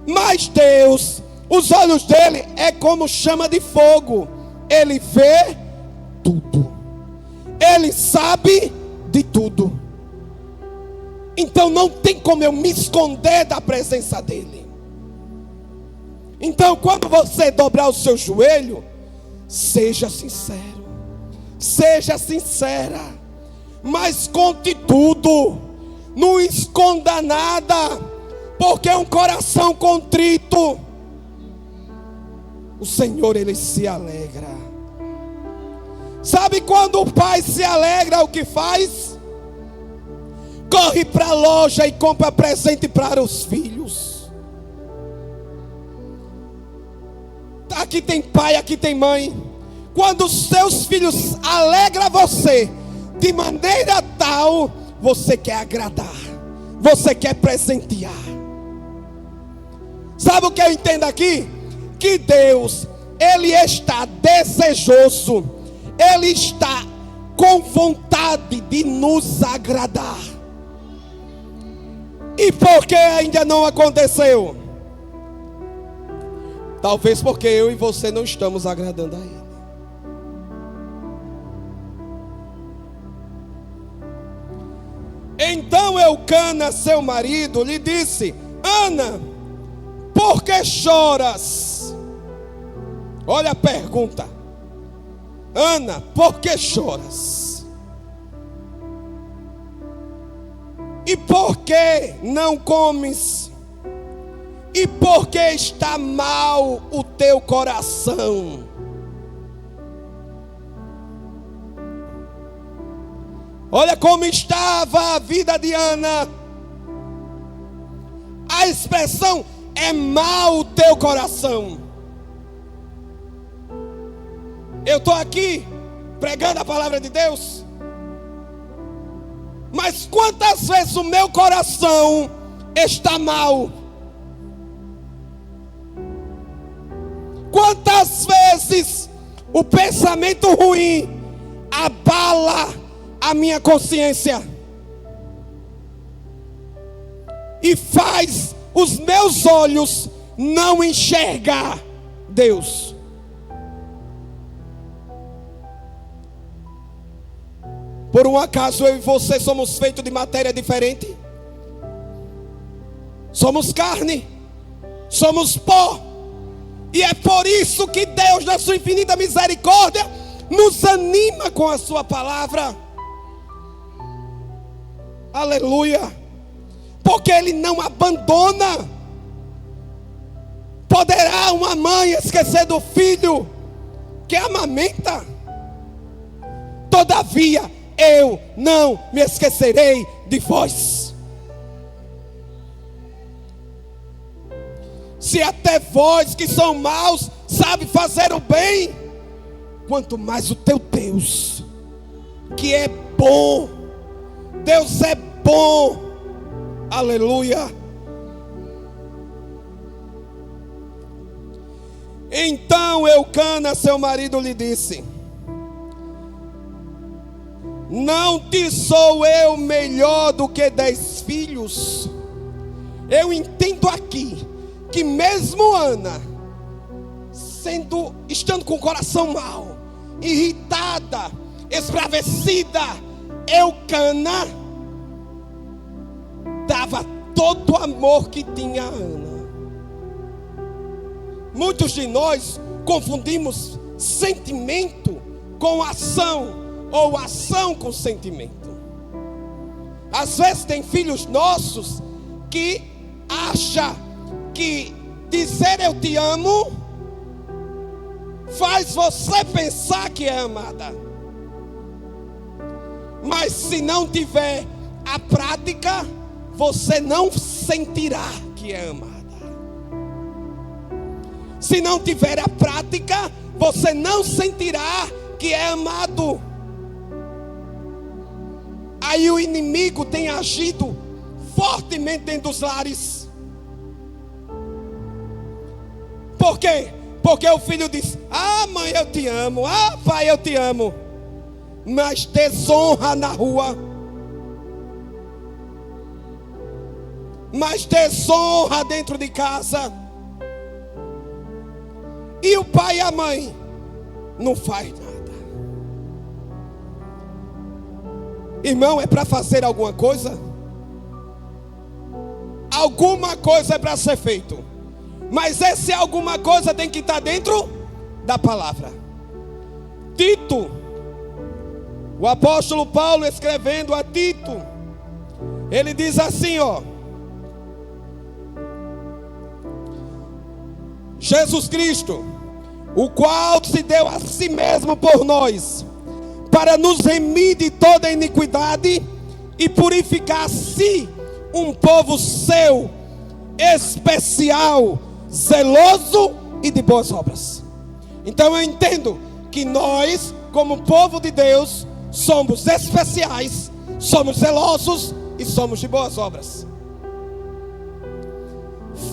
Mas Deus, os olhos dele é como chama de fogo. Ele vê tudo. Ele sabe de tudo. Então não tem como eu me esconder da presença dele. Então quando você dobrar o seu joelho, seja sincero, seja sincera, mas conte tudo, não esconda nada, porque um coração contrito, o Senhor, Ele se alegra. Sabe quando o pai se alegra, o que faz? Corre para a loja e compra presente para os filhos. Aqui tem pai, aqui tem mãe. Quando os seus filhos alegram você de maneira tal, você quer agradar, você quer presentear. Sabe o que eu entendo aqui? Que Deus, Ele está desejoso, Ele está com vontade de nos agradar. E por que ainda não aconteceu? Talvez porque eu e você não estamos agradando a Ele. Então Eucana, seu marido, lhe disse: Ana, por que choras? Olha a pergunta. Ana, por que choras? E por que não comes? E por que está mal o teu coração? Olha como estava a vida de Ana. A expressão é mal o teu coração. Eu estou aqui pregando a palavra de Deus, mas quantas vezes o meu coração está mal? Quantas vezes o pensamento ruim abala a minha consciência e faz os meus olhos não enxergar Deus? Por um acaso eu e você somos feitos de matéria diferente? Somos carne, somos pó. E é por isso que Deus, na sua infinita misericórdia, nos anima com a sua palavra. Aleluia. Porque Ele não abandona. Poderá uma mãe esquecer do filho? que amamenta. Todavia, eu não me esquecerei de vós. Se até vós que são maus sabe fazer o bem, quanto mais o teu Deus, que é bom. Deus é bom. Aleluia. Então Eucana, seu marido, lhe disse: não te sou eu melhor do que 10 filhos? Eu entendo aqui que mesmo Ana, estando com o coração mau, irritada, esbravecida, Eucana dava todo o amor que tinha a Ana. Muitos de nós confundimos sentimento com ação, ou ação com sentimento. Às vezes tem filhos nossos que acham que dizer eu te amo faz você pensar que é amada. Mas se não tiver a prática, você não sentirá que é amada. Se não tiver a prática, você não sentirá que é amado. Aí o inimigo tem agido fortemente dentro dos lares. Por quê? Porque o filho diz: ah, mãe, eu te amo. Ah, pai, eu te amo. Mas desonra na rua. Mas desonra dentro de casa. E o pai e a mãe não faz nada. Irmão, é para fazer alguma coisa? Alguma coisa é para ser feito. Mas esse alguma coisa tem que estar dentro da palavra. Tito, o apóstolo Paulo escrevendo a Tito, ele diz assim, ó: Jesus Cristo, o qual se deu a si mesmo por nós, para nos remir de toda iniquidade e purificar a si um povo seu, especial, zeloso e de boas obras. Então eu entendo que nós, como povo de Deus, somos especiais, somos zelosos e somos de boas obras.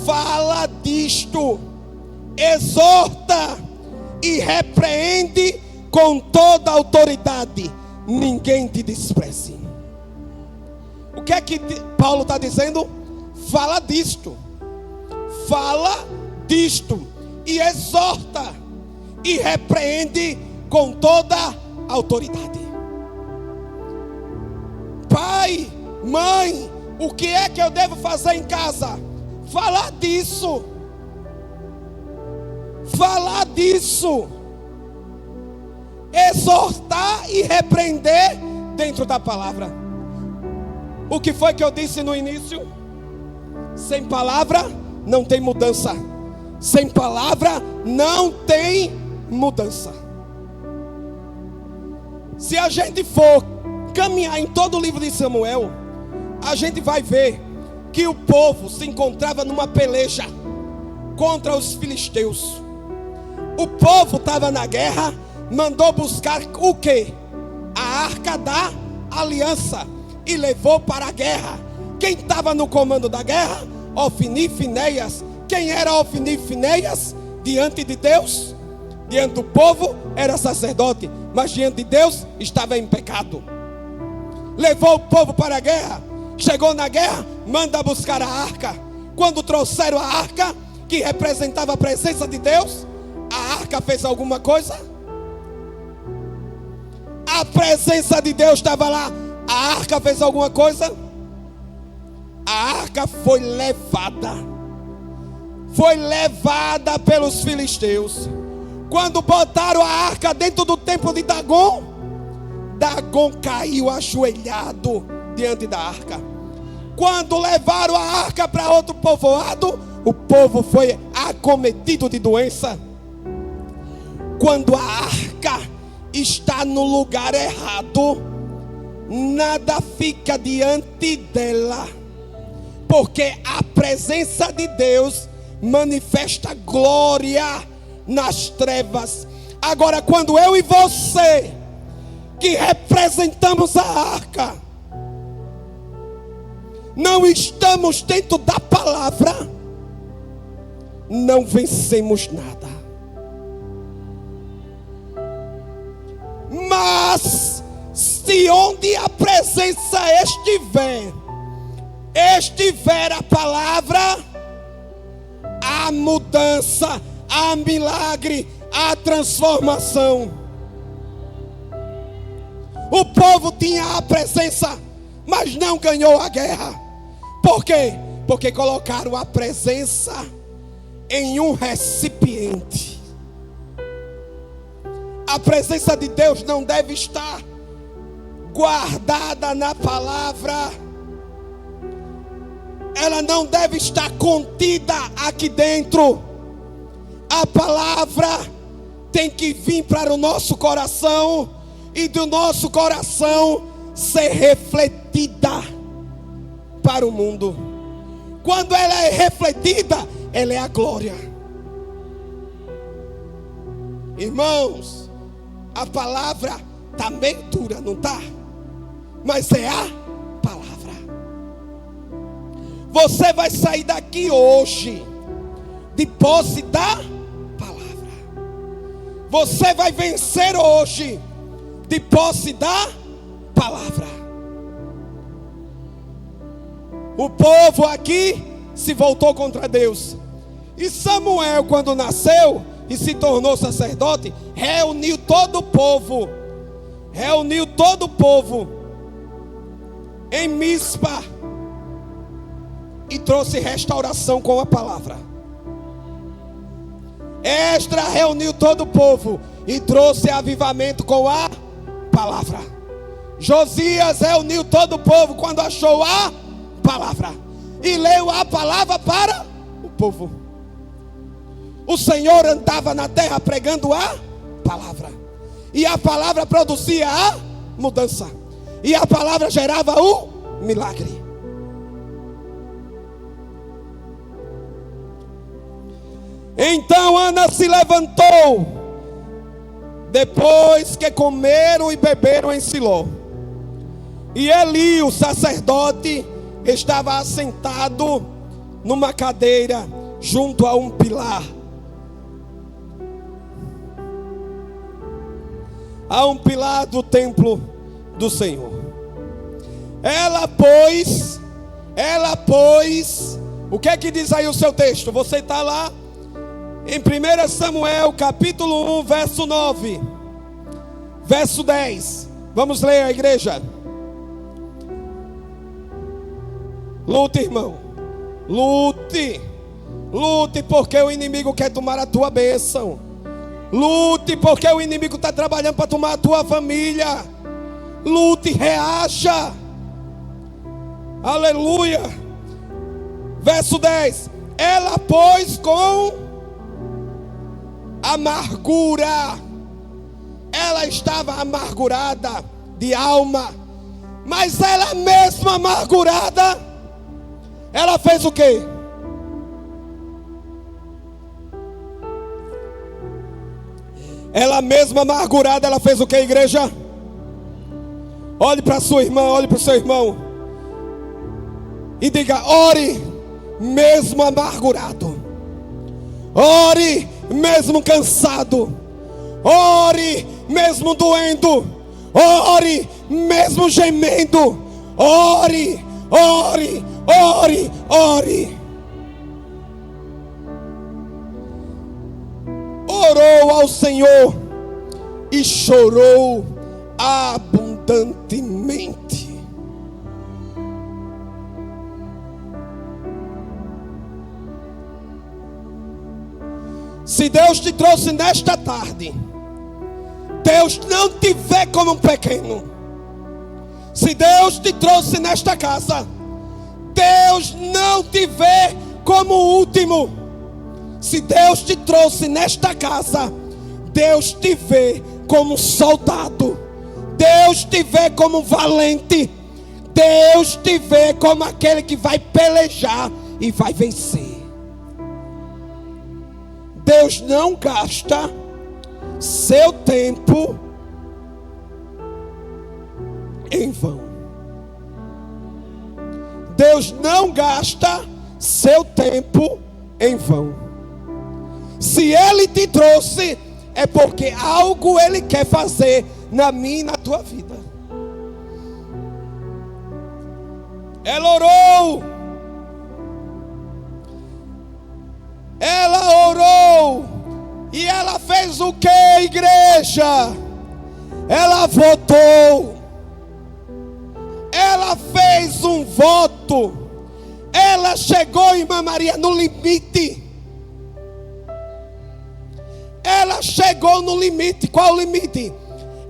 Fala disto, exorta e repreende com toda a autoridade. Ninguém te despreze. O que é que Paulo está dizendo? Fala disto. Fala disto. E exorta. E repreende com toda a autoridade. Pai, mãe, o que é que eu devo fazer em casa? Falar disso. Falar disso. Exortar e repreender dentro da palavra. O que foi que eu disse no início? Sem palavra não tem mudança. Sem palavra não tem mudança. Se a gente for caminhar em todo o livro de Samuel, a gente vai ver que o povo se encontrava numa peleja contra os filisteus. O povo estava na guerra, mandou buscar o quê? A arca da aliança e levou para a guerra. Quem estava no comando da guerra? Ofni e Finéias. Quem era Ofni e Finéias? Diante de Deus, diante do povo era sacerdote, mas diante de Deus estava em pecado. Levou o povo para a guerra. Chegou na guerra, manda buscar a arca. Quando trouxeram a arca, que representava a presença de Deus, a arca fez alguma coisa? A presença de Deus estava lá. A arca fez alguma coisa? A arca foi levada. Foi levada pelos filisteus. Quando botaram a arca dentro do templo de Dagon, Dagon caiu ajoelhado diante da arca. Quando levaram a arca para outro povoado, o povo foi acometido de doença. quando a arca está no lugar errado, nada fica diante dela, porque a presença de Deus manifesta glória nas trevas. Agora, quando eu e você, que representamos a arca, não estamos dentro da palavra, não vencemos nada. Mas se onde a presença estiver a palavra, há mudança, há milagre, há transformação. O povo tinha a presença, mas não ganhou a guerra. Por quê? Porque colocaram a presença em um recipiente. A presença de Deus não deve estar guardada na palavra. Ela não deve estar contida aqui dentro. A palavra tem que vir para o nosso coração e do nosso coração ser refletida para o mundo. Quando ela é refletida, ela é a glória. Irmãos, a palavra está meio dura, não está? Mas é a palavra. Você vai sair daqui hoje de posse da palavra. Você vai vencer hoje de posse da palavra. O povo aqui se voltou contra Deus. E Samuel, quando nasceu e se tornou sacerdote, reuniu todo o povo. Reuniu todo o povo em Mispa e trouxe restauração com a palavra. Esdra reuniu todo o povo e trouxe avivamento com a palavra. Josias reuniu todo o povo quando achou a palavra e leu a palavra para o povo. O Senhor andava na terra pregando a palavra, e a palavra produzia a mudança, e a palavra gerava o milagre. Então Ana se levantou, depois que comeram e beberam em Siló, e Eli, o sacerdote, estava assentado numa cadeira junto a um pilar. A um pilar do templo do Senhor. Ela pois, o que é que diz aí o seu texto? Você está lá em 1 Samuel capítulo 1, verso 9, verso 10. Vamos ler, a igreja. Lute, irmão. Lute. Lute, porque o inimigo quer tomar a tua bênção. Lute, porque o inimigo está trabalhando para tomar a tua família. Lute, reaja. Aleluia. Verso 10. Ela, pois, com amargura, ela estava amargurada de alma, mas ela mesma amargurada, ela fez o quê? Ela mesma amargurada, ela fez o quê, igreja? Olhe para sua irmã, olhe para o seu irmão e diga: ore mesmo amargurado, ore mesmo cansado, ore mesmo doendo, ore mesmo gemendo, ore, ore, ore, ore. Orou ao Senhor e chorou abundantemente. Se Deus te trouxe nesta tarde, Deus não te vê como um pequeno. Se Deus te trouxe nesta casa, Deus não te vê como o último. Se Deus te trouxe nesta casa, Deus te vê como um soldado. Deus te vê como um valente. Deus te vê como aquele que vai pelejar e vai vencer. Deus não gasta seu tempo em vão. Deus não gasta seu tempo em vão. Se Ele te trouxe, é porque algo Ele quer fazer na minha e na tua vida. Ela orou. Ela orou. E ela fez o que, igreja? Ela votou. Ela fez um voto. Ela chegou, irmã Maria, no limite. Ela chegou no limite. Qual o limite?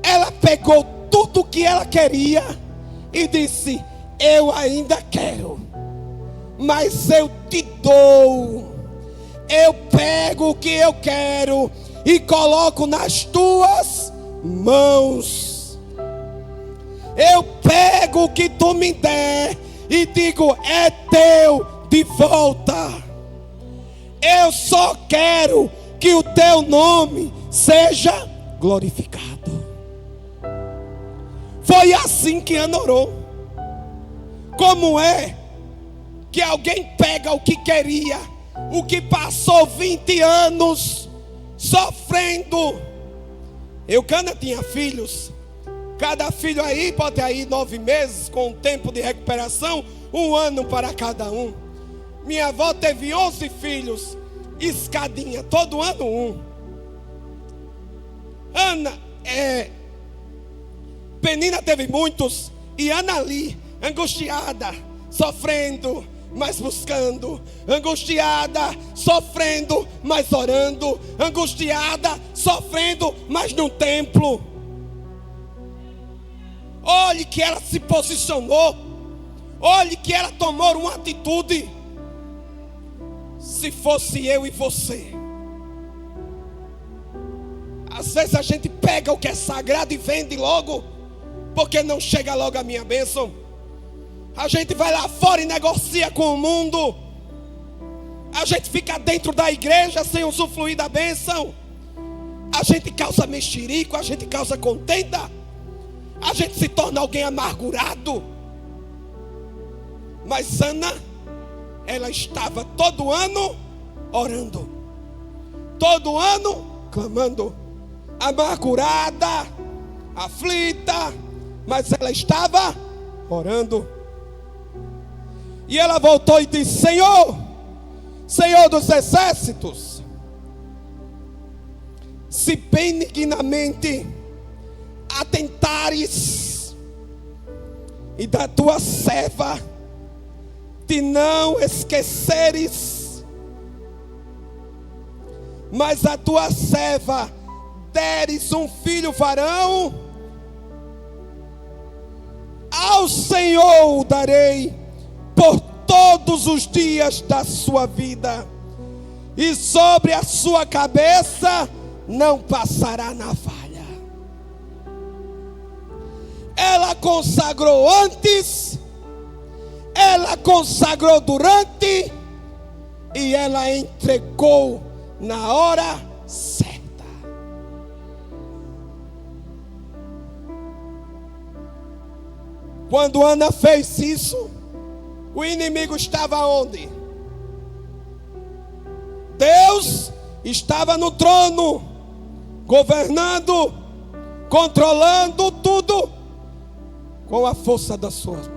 Ela pegou tudo que ela queria e disse: eu ainda quero, mas eu te dou. Eu pego o que eu quero e coloco nas tuas mãos. Eu pego o que tu me der e digo: é teu de volta. Eu só quero que o teu nome seja glorificado. Foi assim que Ana orou. Como é que alguém pega o que queria, o que passou 20 anos sofrendo? Eucana tinha filhos. Cada filho aí pode ir 9 meses com tempo de recuperação, 1 ano para cada um. Minha avó teve 11 filhos, escadinha, todo ano um. Penina teve muitos, e Ana ali, angustiada, sofrendo, mas buscando, angustiada, sofrendo, mas orando, angustiada, sofrendo, mas no templo. Olhe que ela se posicionou, olhe que ela tomou uma atitude. Se fosse eu e você, às vezes a gente pega o que é sagrado e vende logo, porque não chega logo a minha bênção. A gente vai lá fora e negocia com o mundo. A gente fica dentro da igreja sem usufruir da bênção. A gente causa mexerico, a gente causa contenda. A gente se torna alguém amargurado. Mas Ana, ela estava todo ano orando, todo ano clamando, amargurada, aflita, mas ela estava orando. E ela voltou e disse: Senhor, Senhor dos exércitos, se benignamente atentares e da tua serva te não esqueceres, mas a tua serva deres um filho varão, ao Senhor o darei por todos os dias da sua vida, e sobre a sua cabeça não passará navalha. Ela consagrou antes, ela consagrou durante, e ela entregou na hora certa. Quando Ana fez isso, o inimigo estava onde? Deus estava no trono, governando, controlando tudo com a força das suas mãos.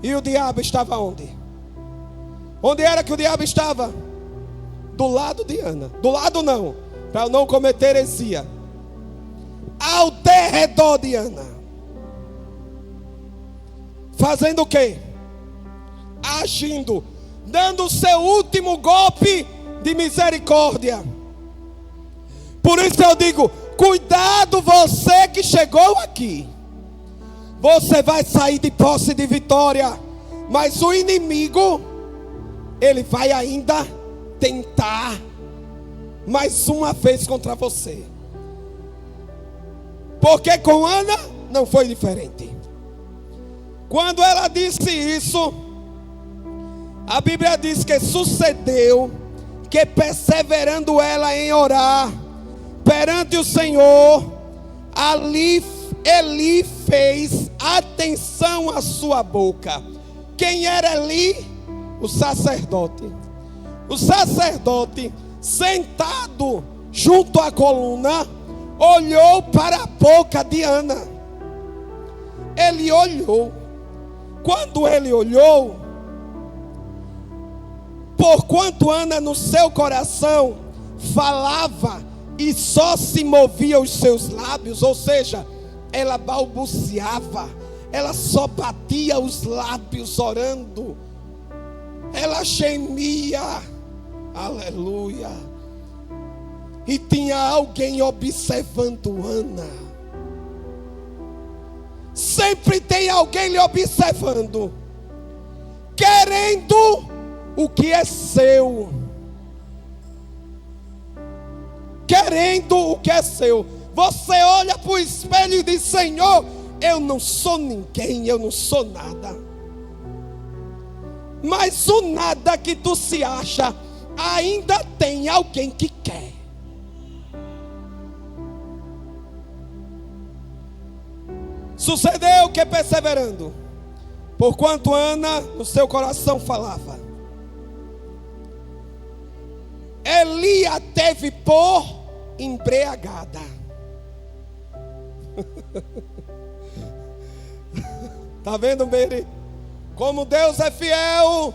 E o diabo estava onde? Onde era que o diabo estava? Do lado de Ana. Do lado não, para não cometer heresia. Ao derredor de Ana. Fazendo o quê? Agindo, dando o seu último golpe de misericórdia. Por isso eu digo: cuidado você que chegou aqui. Você vai sair de posse de vitória, mas o inimigo, ele vai ainda tentar mais uma vez contra você. Porque com Ana não foi diferente. Quando ela disse isso, a Bíblia diz que sucedeu que, perseverando ela em orar perante o Senhor, ali Eli fez atenção à sua boca. Quem era Eli? O sacerdote. O sacerdote, sentado junto à coluna, olhou para a boca de Ana. Ele olhou. Quando ele olhou, porquanto Ana no seu coração falava e só se movia os seus lábios, ou seja, ela balbuciava, ela só batia os lábios orando, ela gemia, aleluia, e tinha alguém observando Ana. Sempre tem alguém lhe observando, querendo o que é seu, querendo o que é seu. Você olha para o espelho e diz: Senhor, eu não sou ninguém, eu não sou nada. Mas o nada que tu se acha, ainda tem alguém que quer. Sucedeu que, perseverando, porquanto Ana no seu coração falava, Eli a teve por embriagada. Está vendo, Mary? Como Deus é fiel,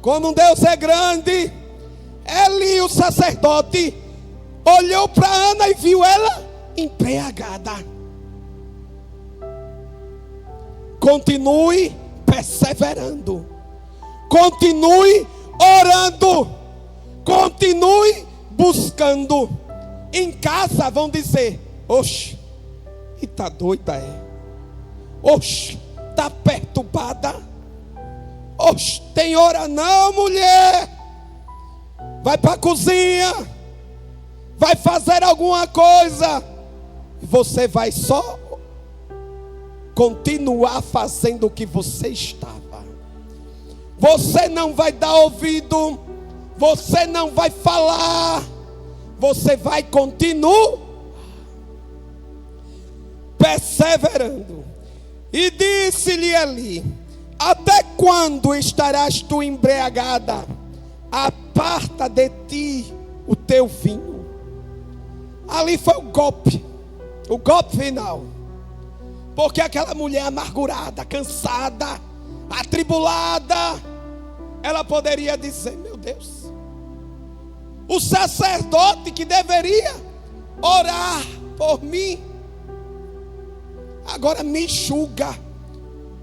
como Deus é grande. Eli, o sacerdote, olhou para Ana e viu ela embriagada. Continue perseverando, continue orando, continue buscando. Em casa vão dizer: oxe, e tá doida é? Oxe, tá perturbada? Oxe, tem hora não, mulher? Vai para a cozinha, vai fazer alguma coisa. Você vai só continuar fazendo o que você estava. Você não vai dar ouvido, você não vai falar, você vai continuar perseverando. E disse-lhe Eli: até quando estarás tu embriagada? Aparta de ti o teu vinho. Ali foi o golpe final. Porque aquela mulher amargurada, cansada, atribulada, ela poderia dizer: meu Deus, o sacerdote que deveria orar por mim, agora me julga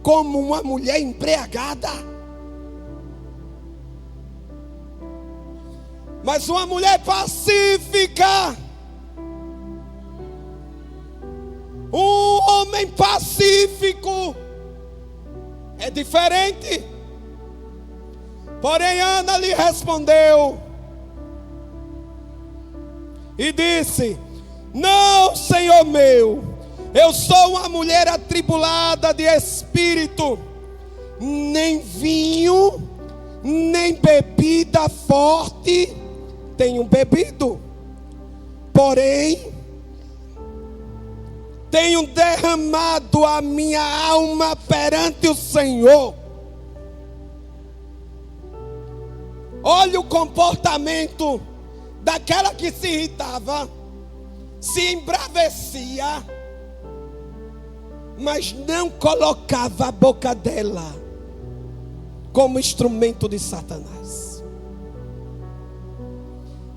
como uma mulher embriagada. Mas uma mulher pacífica, um homem pacífico, é diferente. Porém Ana lhe respondeu e disse: não, Senhor meu, eu sou uma mulher atribulada de espírito, nem vinho, nem bebida forte tenho bebido, porém tenho derramado a minha alma perante o Senhor. Olha o comportamento daquela que se irritava, se embravecia, mas não colocava a boca dela como instrumento de Satanás.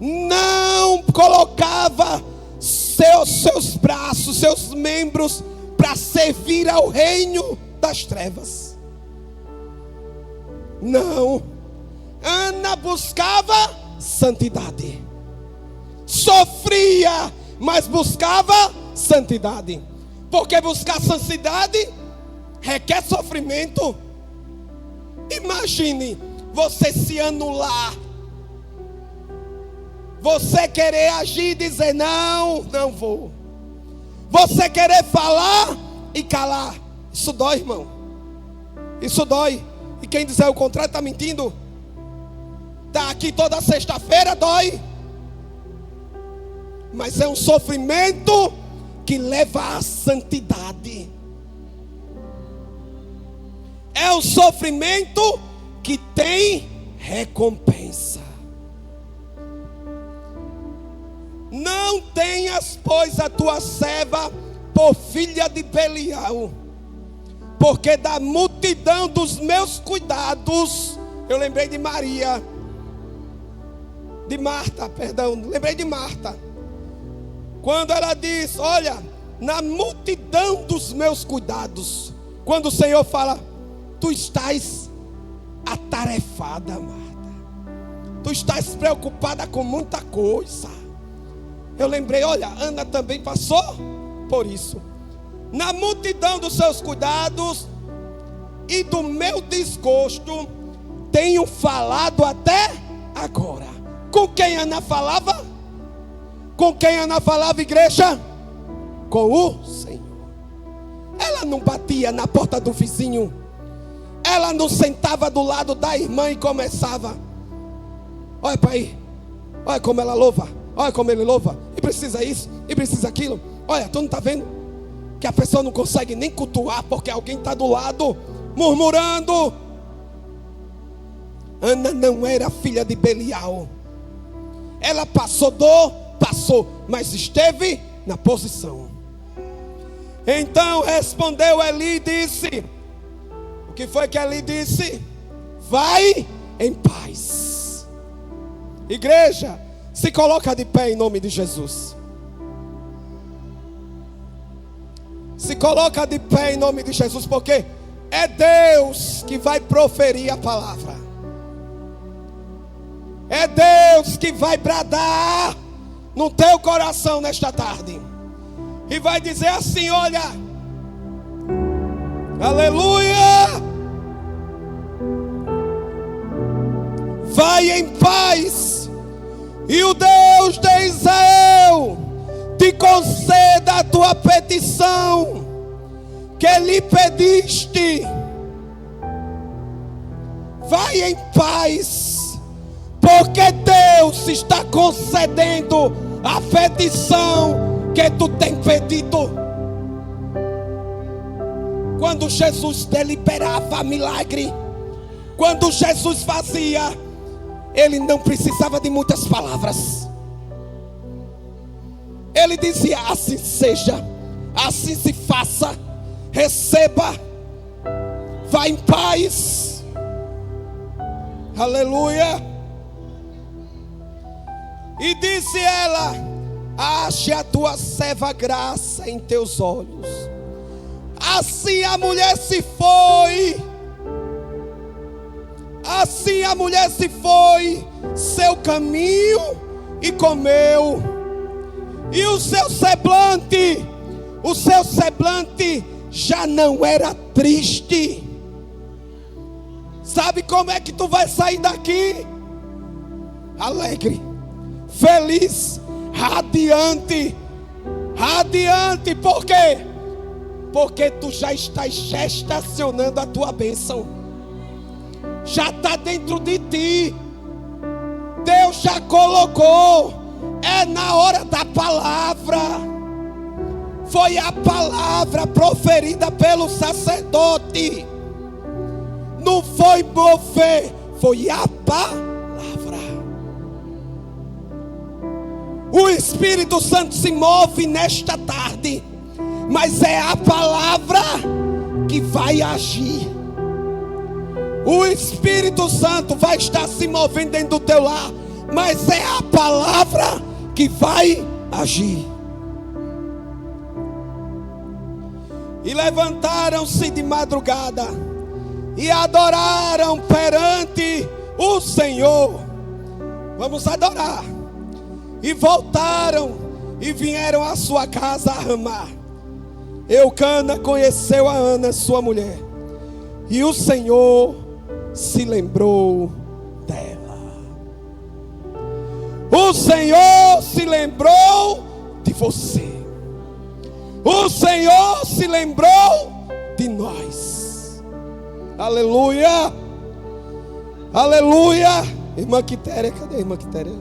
Não colocava seus braços, seus membros para servir ao reino das trevas. Não. Ana buscava santidade. Sofria, mas buscava santidade. Porque buscar santidade requer sofrimento. Imagine você se anular Você querer agir e dizer não, não vou. Você querer falar e calar. Isso dói, irmão. Isso dói. E quem dizer o contrário está mentindo. Está aqui toda sexta-feira, dói. Mas é um sofrimento que leva à santidade. É um sofrimento que tem recompensa. Não tenhas, pois, a tua serva por filha de Belial, porque da multidão dos meus cuidados, eu lembrei de Maria, de Marta, perdão, lembrei de Marta, quando ela diz, olha, na multidão dos meus cuidados, quando o Senhor fala, tu estás atarefada, Marta, tu estás preocupada com muita coisa. Eu lembrei, olha, Ana também passou por isso. Na multidão dos seus cuidados e do meu desgosto, tenho falado até agora. Com quem Ana falava? Com quem Ana falava, igreja? Com o Senhor. Ela não batia na porta do vizinho. Ela não sentava do lado da irmã e começava. Olha para aí. Olha como ela louva. Olha como ele louva. E precisa isso. E precisa aquilo. Olha, tu não está vendo? Que a pessoa não consegue nem cultuar porque alguém está do lado murmurando. Ana não era filha de Belial. Ela passou, mas esteve na posição. Então respondeu Eli e disse, o que foi que Eli disse? Vai em paz. Igreja, se coloca de pé em nome de Jesus. Se coloca de pé em nome de Jesus, porque é Deus que vai proferir a palavra. É Deus que vai bradar no teu coração nesta tarde. E vai dizer assim, olha, aleluia, vai em paz, e o Deus de Israel te conceda a tua petição que lhe pediste. Vai em paz, porque Deus está concedendo a petição que tu tem pedido. Quando Jesus deliberava milagre, quando Jesus fazia, ele não precisava de muitas palavras. Ele dizia, assim seja, assim se faça, receba, vá em paz, aleluia. E disse ela, ache a tua serva graça em teus olhos. Assim a mulher se foi. Assim a mulher se foi seu caminho e comeu. E o seu semblante já não era triste. Sabe como é que tu vai sair daqui? Alegre, feliz, radiante. Radiante, por quê? Porque tu já estás gestacionando a tua bênção. Já está dentro de ti. Deus já colocou. É na hora da palavra. Foi a palavra proferida pelo sacerdote. Não foi mover, foi a palavra. O Espírito Santo se move nesta tarde, mas é a palavra que vai agir. O Espírito Santo vai estar se movendo dentro do teu lar, mas é a palavra que vai agir. E levantaram-se de madrugada e adoraram perante o Senhor. Vamos adorar. E voltaram e vieram à sua casa a Ramá. Eucana conheceu a Ana, sua mulher, e o Senhor se lembrou dela. O O Senhor se lembrou de você. O Senhor se lembrou de nós. Aleluia. Aleluia. Irmã Quitéria, cadê a irmã Quitéria?